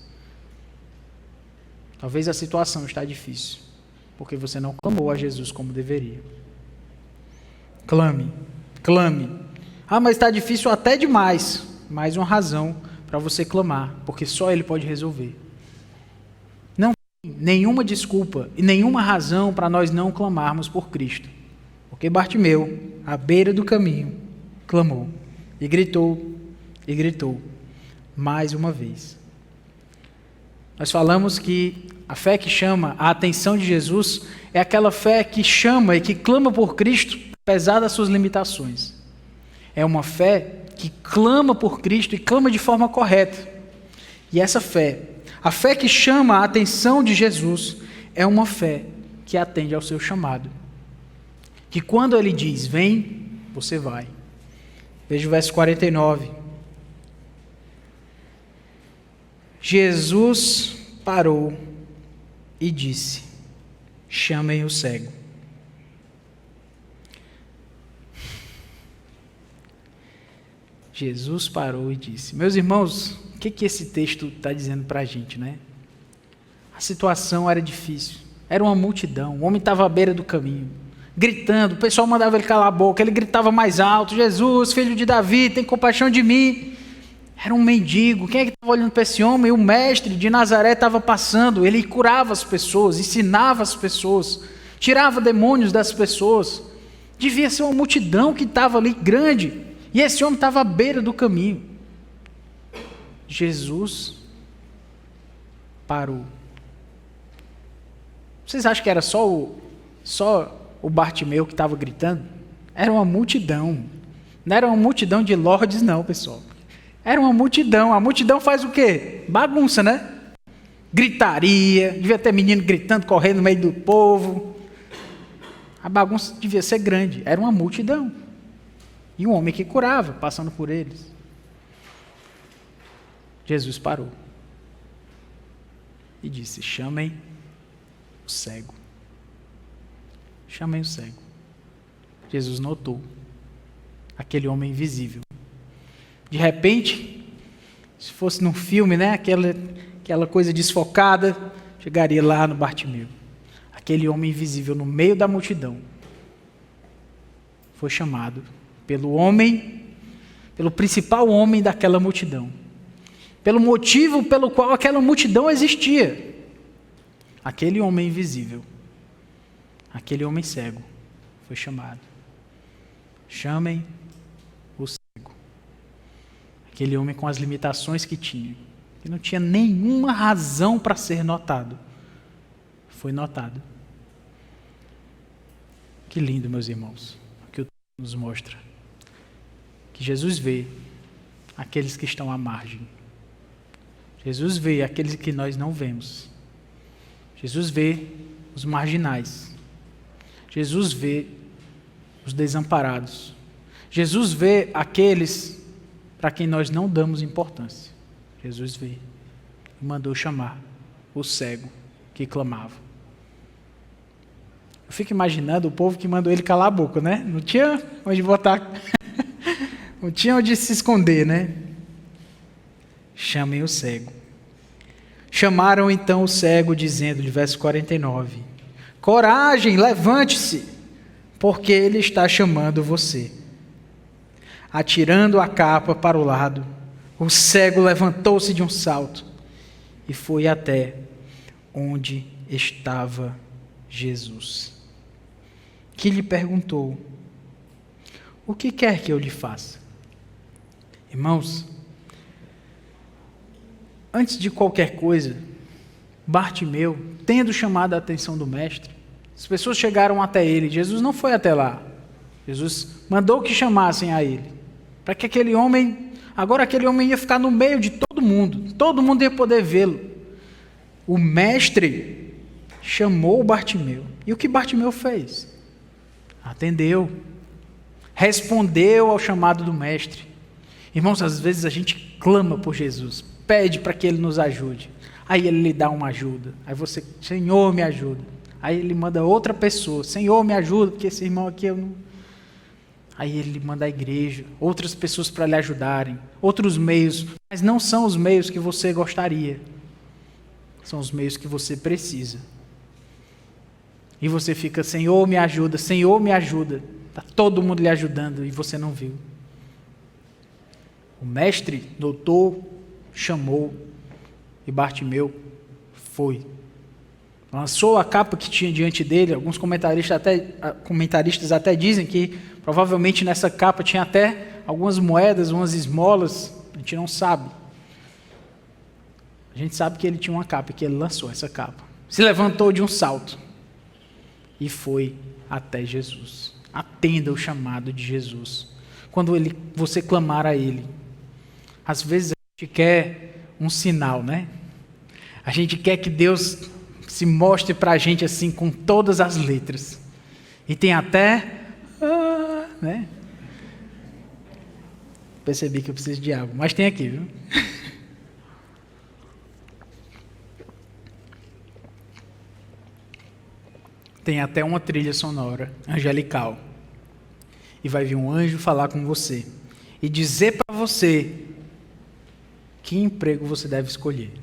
Talvez a situação está difícil, porque você não clamou a Jesus como deveria. Clame, clame. Ah, mas está difícil até demais. Mais uma razão para você clamar, porque só Ele pode resolver. Não tem nenhuma desculpa e nenhuma razão para nós não clamarmos por Cristo. Porque Bartimeu, à beira do caminho, clamou. E gritou, mais uma vez. Nós falamos que a fé que chama a atenção de Jesus é aquela fé que chama e que clama por Cristo, apesar das suas limitações. É uma fé que clama por Cristo e clama de forma correta. E essa fé, a fé que chama a atenção de Jesus, é uma fé que atende ao seu chamado. Que quando Ele diz, vem, você vai. Veja o verso 49. Jesus parou e disse, chamem o cego. Jesus parou e disse. Meus irmãos, o que esse texto está dizendo para a gente, né? A situação era difícil. Era uma multidão. O homem estava à beira do caminho, gritando. O pessoal mandava ele calar a boca. Ele gritava mais alto. Jesus, filho de Davi, tem compaixão de mim. Era um mendigo. Quem é que estava olhando para esse homem? O mestre de Nazaré estava passando. Ele curava as pessoas, ensinava as pessoas, tirava demônios das pessoas. Devia ser uma multidão que estava ali grande. E esse homem estava à beira do caminho. Jesus parou. Vocês acham que era só o Bartimeu que estava gritando? Era uma multidão. Não era uma multidão de lordes, não, pessoal. Era uma multidão. A multidão faz o quê? Bagunça, né? Gritaria. Devia ter menino gritando, correndo no meio do povo. A bagunça devia ser grande. Era uma multidão. E um homem que curava, passando por eles. Jesus parou. E disse, chamem o cego. Chamem o cego. Jesus notou aquele homem invisível. De repente, se fosse num filme, né, aquela coisa desfocada, chegaria lá no Bartimeu. Aquele homem invisível no meio da multidão foi chamado pelo principal homem daquela multidão. Pelo motivo pelo qual aquela multidão existia. Aquele homem invisível, aquele homem cego, foi chamado. Chamem o cego. Aquele homem com as limitações que tinha, que não tinha nenhuma razão para ser notado, foi notado. Que lindo, meus irmãos, o que o texto nos mostra. Que Jesus vê aqueles que estão à margem. Jesus vê aqueles que nós não vemos. Jesus vê os marginais. Jesus vê os desamparados. Jesus vê aqueles para quem nós não damos importância. Jesus veio e mandou chamar o cego que clamava. Eu fico imaginando o povo que mandou ele calar a boca, né? Não tinha onde botar, não tinha onde se esconder, né? Chamem o cego. Chamaram então o cego, dizendo, de verso 49, coragem, levante-se, porque ele está chamando você. Atirando a capa para o lado, o cego levantou-se de um salto e foi até onde estava Jesus, que lhe perguntou, o que quer que eu lhe faça? Irmãos, antes de qualquer coisa, Bartimeu, tendo chamado a atenção do mestre, as pessoas chegaram até ele, Jesus não foi até lá, Jesus mandou que chamassem a ele, para que aquele homem ia ficar no meio de todo mundo ia poder vê-lo. O mestre chamou Bartimeu, e o que Bartimeu fez? Atendeu, respondeu ao chamado do mestre. Irmãos, às vezes a gente clama por Jesus, pede para que ele nos ajude, aí ele lhe dá uma ajuda, aí você, Senhor, me ajuda, aí ele manda outra pessoa, Senhor, me ajuda, porque esse irmão aqui eu não... Aí ele manda a igreja, outras pessoas para lhe ajudarem, outros meios, mas não são os meios que você gostaria, são os meios que você precisa. E você fica, Senhor, me ajuda, está todo mundo lhe ajudando e você não viu. O mestre notou, chamou e Bartimeu foi. Lançou a capa que tinha diante dele. Alguns comentaristas até dizem que provavelmente nessa capa tinha até algumas moedas, umas esmolas. A gente não sabe. A gente sabe que ele tinha uma capa, que ele lançou essa capa. Se levantou de um salto e foi até Jesus. Atenda o chamado de Jesus. Quando você clamar a Ele. Às vezes a gente quer um sinal, né? A gente quer que Deus se mostre para a gente assim com todas as letras. E tem até... né? Percebi que eu preciso de água, mas tem aqui, viu? Tem até uma trilha sonora angelical. E vai vir um anjo falar com você e dizer para você que emprego você deve escolher.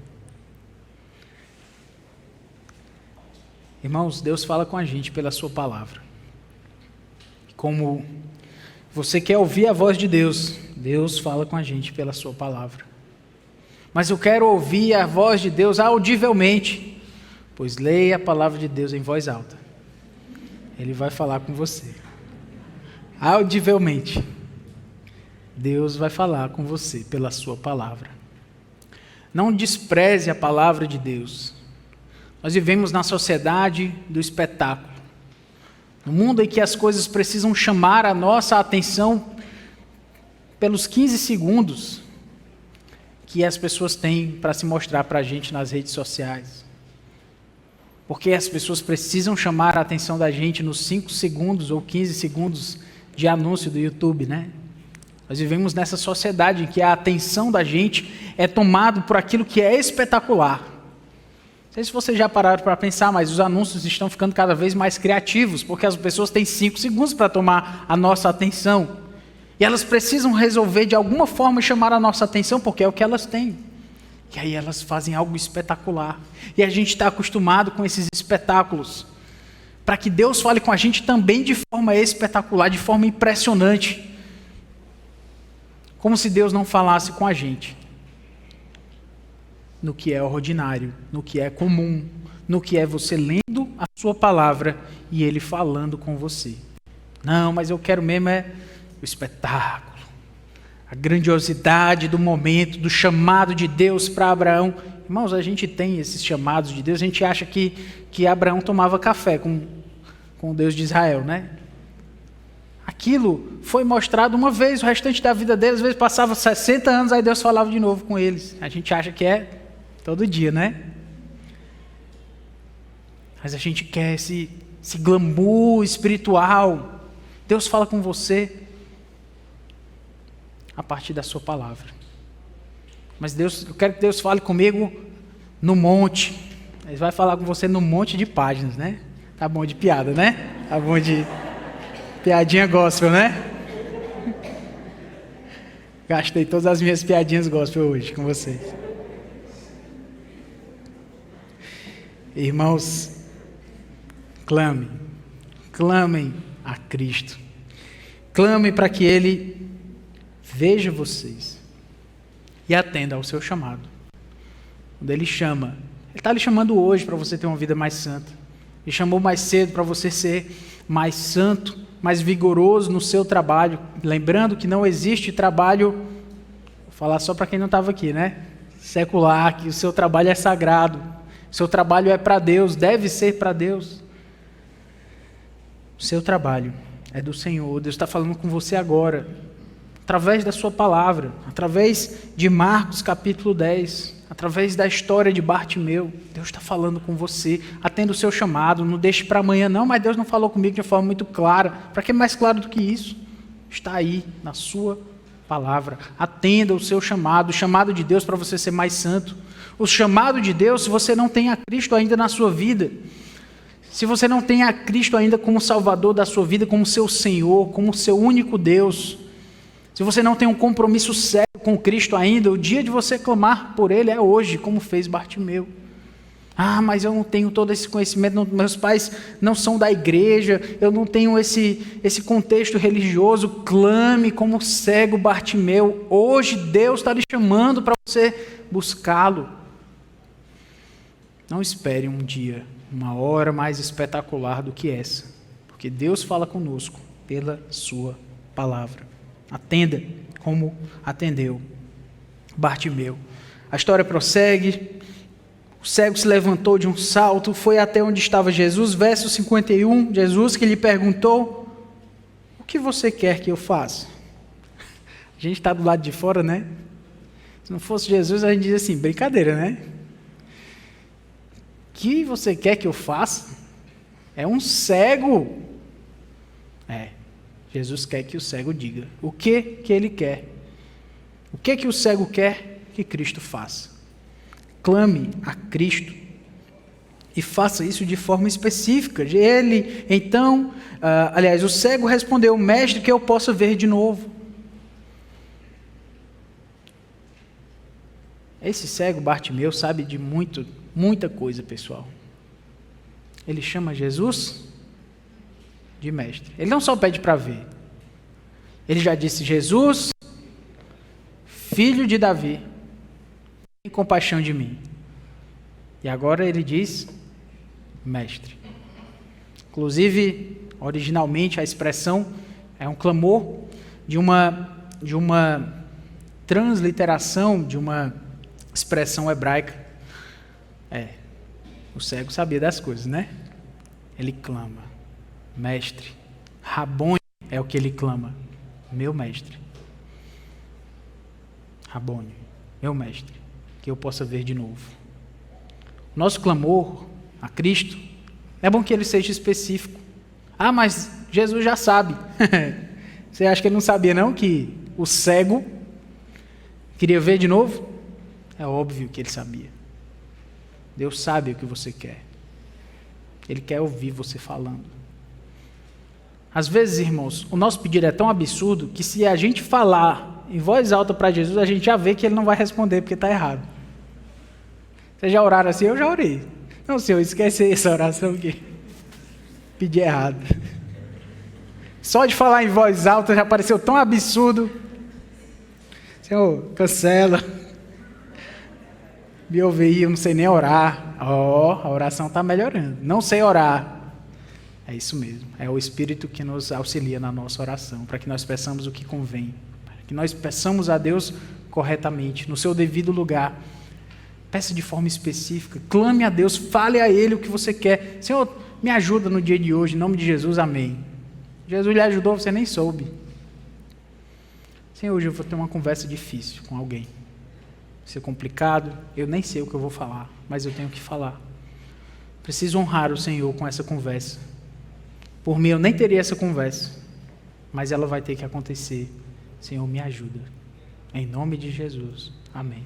Irmãos, Deus fala com a gente pela sua palavra. Como você quer ouvir a voz de Deus, Deus fala com a gente pela sua palavra. Mas eu quero ouvir a voz de Deus audivelmente, pois leia a palavra de Deus em voz alta. Ele vai falar com você. Audivelmente. Deus vai falar com você pela sua palavra. Não despreze a palavra de Deus. Nós vivemos na sociedade do espetáculo. No mundo em que as coisas precisam chamar a nossa atenção pelos 15 segundos que as pessoas têm para se mostrar para a gente nas redes sociais. Porque as pessoas precisam chamar a atenção da gente nos 5 segundos ou 15 segundos de anúncio do YouTube, né? Nós vivemos nessa sociedade em que a atenção da gente é tomada por aquilo que é espetacular. Não sei se vocês já pararam para pensar, mas os anúncios estão ficando cada vez mais criativos, porque as pessoas têm 5 segundos para tomar a nossa atenção. E elas precisam resolver de alguma forma chamar a nossa atenção, porque é o que elas têm. E aí elas fazem algo espetacular. E a gente está acostumado com esses espetáculos. Para que Deus fale com a gente também de forma espetacular, de forma impressionante. Como se Deus não falasse com a gente. No que é ordinário, no que é comum, no que é você lendo a sua palavra e Ele falando com você. Não, mas eu quero mesmo o espetáculo. A grandiosidade do momento, do chamado de Deus para Abraão. Irmãos, a gente tem esses chamados de Deus, a gente acha que Abraão tomava café com o Deus de Israel, né? Aquilo foi mostrado uma vez, o restante da vida deles, às vezes passava 60 anos, aí Deus falava de novo com eles. A gente acha que é todo dia, né? Mas a gente quer esse glamour espiritual. Deus fala com você a partir da sua palavra. Mas Deus, eu quero que Deus fale comigo no monte. Ele vai falar com você no monte de páginas, né? Tá bom de piada, né? Tá bom de piadinha gospel, né? Gastei todas as minhas piadinhas gospel hoje com vocês. Irmãos, clamem a Cristo. Clame para que Ele veja vocês e atenda ao seu chamado. Quando Ele chama, Ele está lhe chamando hoje para você ter uma vida mais santa. Ele chamou mais cedo para você ser mais santo, mais vigoroso no seu trabalho. Lembrando que não existe trabalho, vou falar só para quem não estava aqui, né? Secular, que o seu trabalho é sagrado. O seu trabalho é para Deus, deve ser para Deus. O seu trabalho é do Senhor. Deus está falando com você agora, através da sua palavra, através de Marcos capítulo 10, através da história de Bartimeu. Deus está falando com você, atenda o seu chamado, não deixe para amanhã não, mas Deus não falou comigo de uma forma muito clara. Para que mais claro do que isso? Está aí na sua palavra. Atenda o seu chamado, o chamado de Deus para você ser mais santo. O chamado de Deus, se você não tem a Cristo ainda na sua vida, se você não tem a Cristo ainda como Salvador da sua vida, como seu Senhor, como seu único Deus, se você não tem um compromisso sério com Cristo ainda, o dia de você clamar por Ele é hoje, como fez Bartimeu. Ah, mas eu não tenho todo esse conhecimento, meus pais não são da igreja, eu não tenho esse contexto religioso. Clame como cego Bartimeu. Hoje Deus está lhe chamando para você buscá-lo. Não espere um dia, uma hora mais espetacular do que essa, porque Deus fala conosco pela sua palavra. Atenda como atendeu Bartimeu. A história prossegue. O cego se levantou de um salto, foi até onde estava Jesus. Verso 51, Jesus que lhe perguntou: o que você quer que eu faça? A gente está do lado de fora, né? Se não fosse Jesus, a gente diz assim, brincadeira, né? O que você quer que eu faça? É um cego. Jesus quer que o cego diga o que ele quer. O que o cego quer que Cristo faça? Clame a Cristo e faça isso de forma específica. Ele, então, o cego respondeu: mestre, que eu possa ver de novo. Esse cego Bartimeu sabe de muita coisa, pessoal. Ele chama Jesus de mestre. Ele não só pede para ver. Ele já disse: Jesus, filho de Davi, tem compaixão de mim. E agora ele diz: mestre. Inclusive, originalmente a expressão é um clamor de uma transliteração de uma expressão hebraica. O cego sabia das coisas, né? Ele clama: mestre. Rabone é o que ele clama: meu mestre. Rabone, meu mestre, que eu possa ver de novo. Nosso clamor a Cristo, é bom que ele seja específico. Ah, mas Jesus já sabe. Você acha que ele não sabia não que o cego queria ver de novo? É óbvio que ele sabia. Deus sabe o que você quer. Ele quer ouvir você falando. Às vezes, irmãos, o nosso pedido é tão absurdo que se a gente falar em voz alta para Jesus, a gente já vê que ele não vai responder porque está errado. Vocês já oraram assim? Eu já orei. Não, Senhor, esquece essa oração que pedi errado. Só de falar em voz alta já pareceu tão absurdo. Senhor, cancela. Me ouvi, eu não sei nem orar. A oração está melhorando. Não sei orar. É isso mesmo. É o Espírito que nos auxilia na nossa oração, para que nós peçamos o que convém. Para que nós peçamos a Deus corretamente, no seu devido lugar. Peça de forma específica. Clame a Deus, fale a Ele o que você quer. Senhor, me ajuda no dia de hoje, em nome de Jesus, amém. Jesus lhe ajudou, você nem soube. Senhor, hoje eu vou ter uma conversa difícil com alguém. Vai ser complicado, eu nem sei o que eu vou falar, mas eu tenho que falar. Preciso honrar o Senhor com essa conversa. Por mim, eu nem teria essa conversa, mas ela vai ter que acontecer. Senhor, me ajuda. Em nome de Jesus. Amém.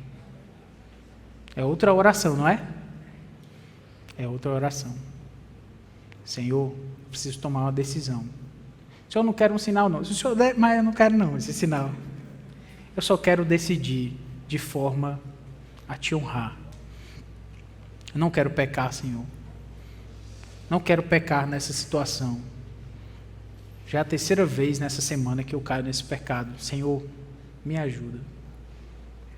É outra oração, não é? É outra oração. Senhor, preciso tomar uma decisão. Senhor, eu não quero um sinal, não. Se o Senhor der, mas eu não quero, não, esse sinal. Eu só quero decidir de forma a te honrar. Eu não quero pecar, Senhor. Não quero pecar nessa situação. Já é a terceira vez nessa semana que eu caio nesse pecado. Senhor, me ajuda.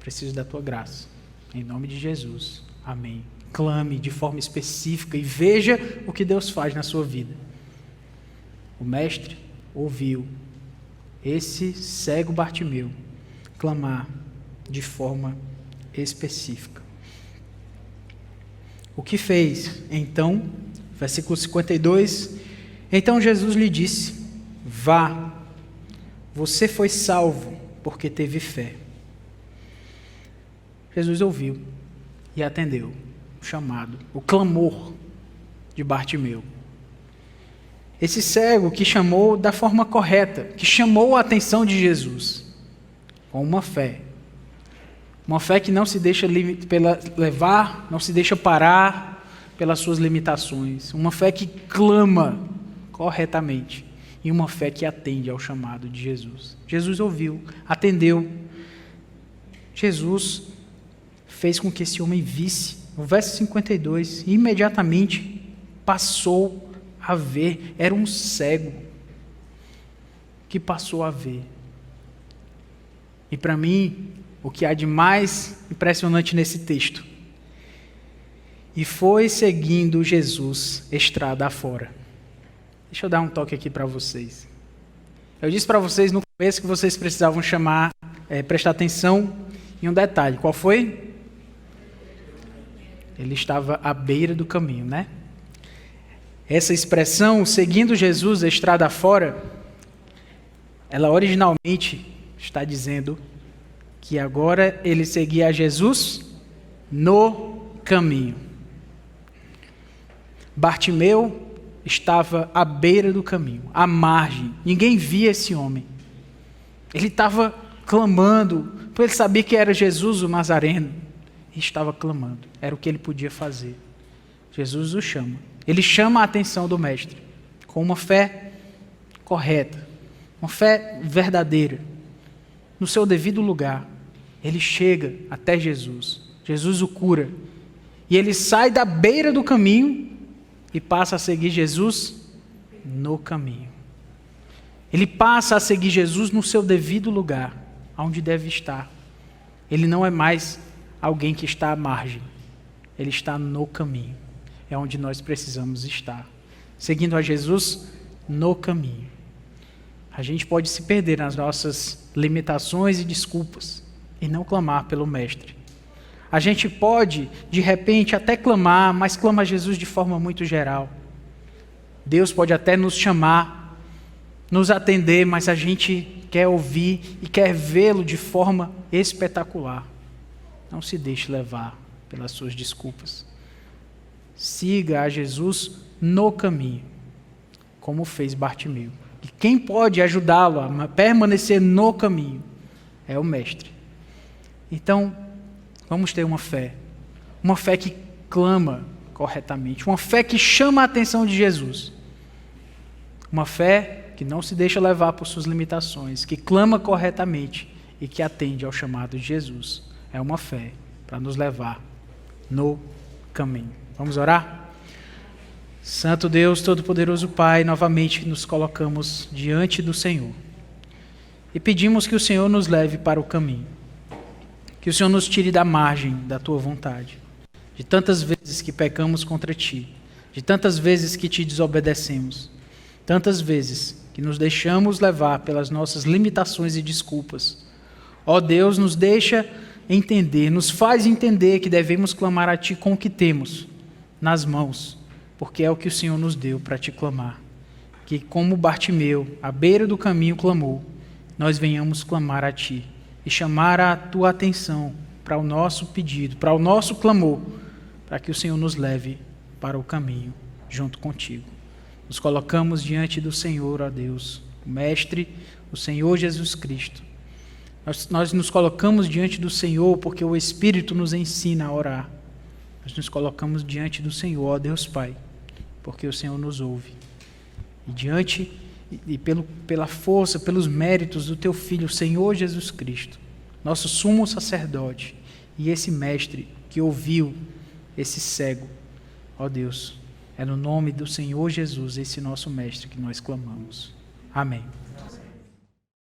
Preciso da tua graça. Em nome de Jesus. Amém. Clame de forma específica e veja o que Deus faz na sua vida. O mestre ouviu esse cego Bartimeu clamar de forma específica. O que fez? Então, versículo 52, então Jesus lhe disse, vá, você foi salvo porque teve fé. Jesus ouviu e atendeu o chamado, o clamor de Bartimeu. Esse cego que chamou da forma correta, que chamou a atenção de Jesus, com uma fé que não se deixa levar, não se deixa parar pelas suas limitações, uma fé que clama corretamente e uma fé que atende ao chamado de Jesus. Jesus ouviu, atendeu. Jesus fez com que esse homem visse. No verso 52, imediatamente passou a ver. Era um cego que passou a ver. E para mim, o que há de mais impressionante nesse texto, e foi seguindo Jesus estrada afora. Deixa eu dar um toque aqui para vocês. Eu disse para vocês no começo que vocês precisavam prestar atenção em um detalhe. Qual foi? Ele estava à beira do caminho, né? Essa expressão, seguindo Jesus estrada afora, ela originalmente está dizendo que agora ele seguia a Jesus no caminho. Bartimeu estava à beira do caminho, à margem. Ninguém via esse homem. Ele estava clamando, porque ele sabia que era Jesus o Nazareno. E estava clamando. Era o que ele podia fazer. Jesus o chama. Ele chama a atenção do mestre com uma fé correta, uma fé verdadeira, no seu devido lugar. Ele chega até Jesus. Jesus o cura. E ele sai da beira do caminho e passa a seguir Jesus no caminho. Ele passa a seguir Jesus no seu devido lugar, onde deve estar. Ele não é mais alguém que está à margem. Ele está no caminho. É onde nós precisamos estar. Seguindo a Jesus no caminho. A gente pode se perder nas nossas limitações e desculpas e não clamar pelo Mestre. A gente pode, de repente, até clamar, mas clama a Jesus de forma muito geral. Deus pode até nos chamar, nos atender, mas a gente quer ouvir e quer vê-lo de forma espetacular. Não se deixe levar pelas suas desculpas. Siga a Jesus no caminho, como fez Bartimeu. E quem pode ajudá-lo a permanecer no caminho é o Mestre. Então, vamos ter uma fé que clama corretamente, uma fé que chama a atenção de Jesus, uma fé que não se deixa levar por suas limitações, que clama corretamente e que atende ao chamado de Jesus. É uma fé para nos levar no caminho. Vamos orar? Santo Deus, Todo-Poderoso Pai, novamente nos colocamos diante do Senhor e pedimos que o Senhor nos leve para o caminho, que o Senhor nos tire da margem da Tua vontade, de tantas vezes que pecamos contra Ti, de tantas vezes que Te desobedecemos, tantas vezes que nos deixamos levar pelas nossas limitações e desculpas. Ó Deus, nos deixa entender, nos faz entender que devemos clamar a Ti com o que temos nas mãos, porque é o que o Senhor nos deu para Te clamar. Que como Bartimeu, à beira do caminho, clamou, nós venhamos clamar a Ti e chamar a Tua atenção para o nosso pedido, para o nosso clamor, para que o Senhor nos leve para o caminho junto contigo. Nos colocamos diante do Senhor, ó Deus, o Mestre, o Senhor Jesus Cristo, Nós nos colocamos diante do Senhor porque o Espírito nos ensina a orar. Nós nos colocamos diante do Senhor, ó Deus Pai, porque o Senhor nos ouve. E pela força, pelos méritos do Teu Filho, Senhor Jesus Cristo, nosso sumo sacerdote, e esse mestre que ouviu esse cego, ó Deus, é no nome do Senhor Jesus, esse nosso mestre, que nós clamamos. Amém.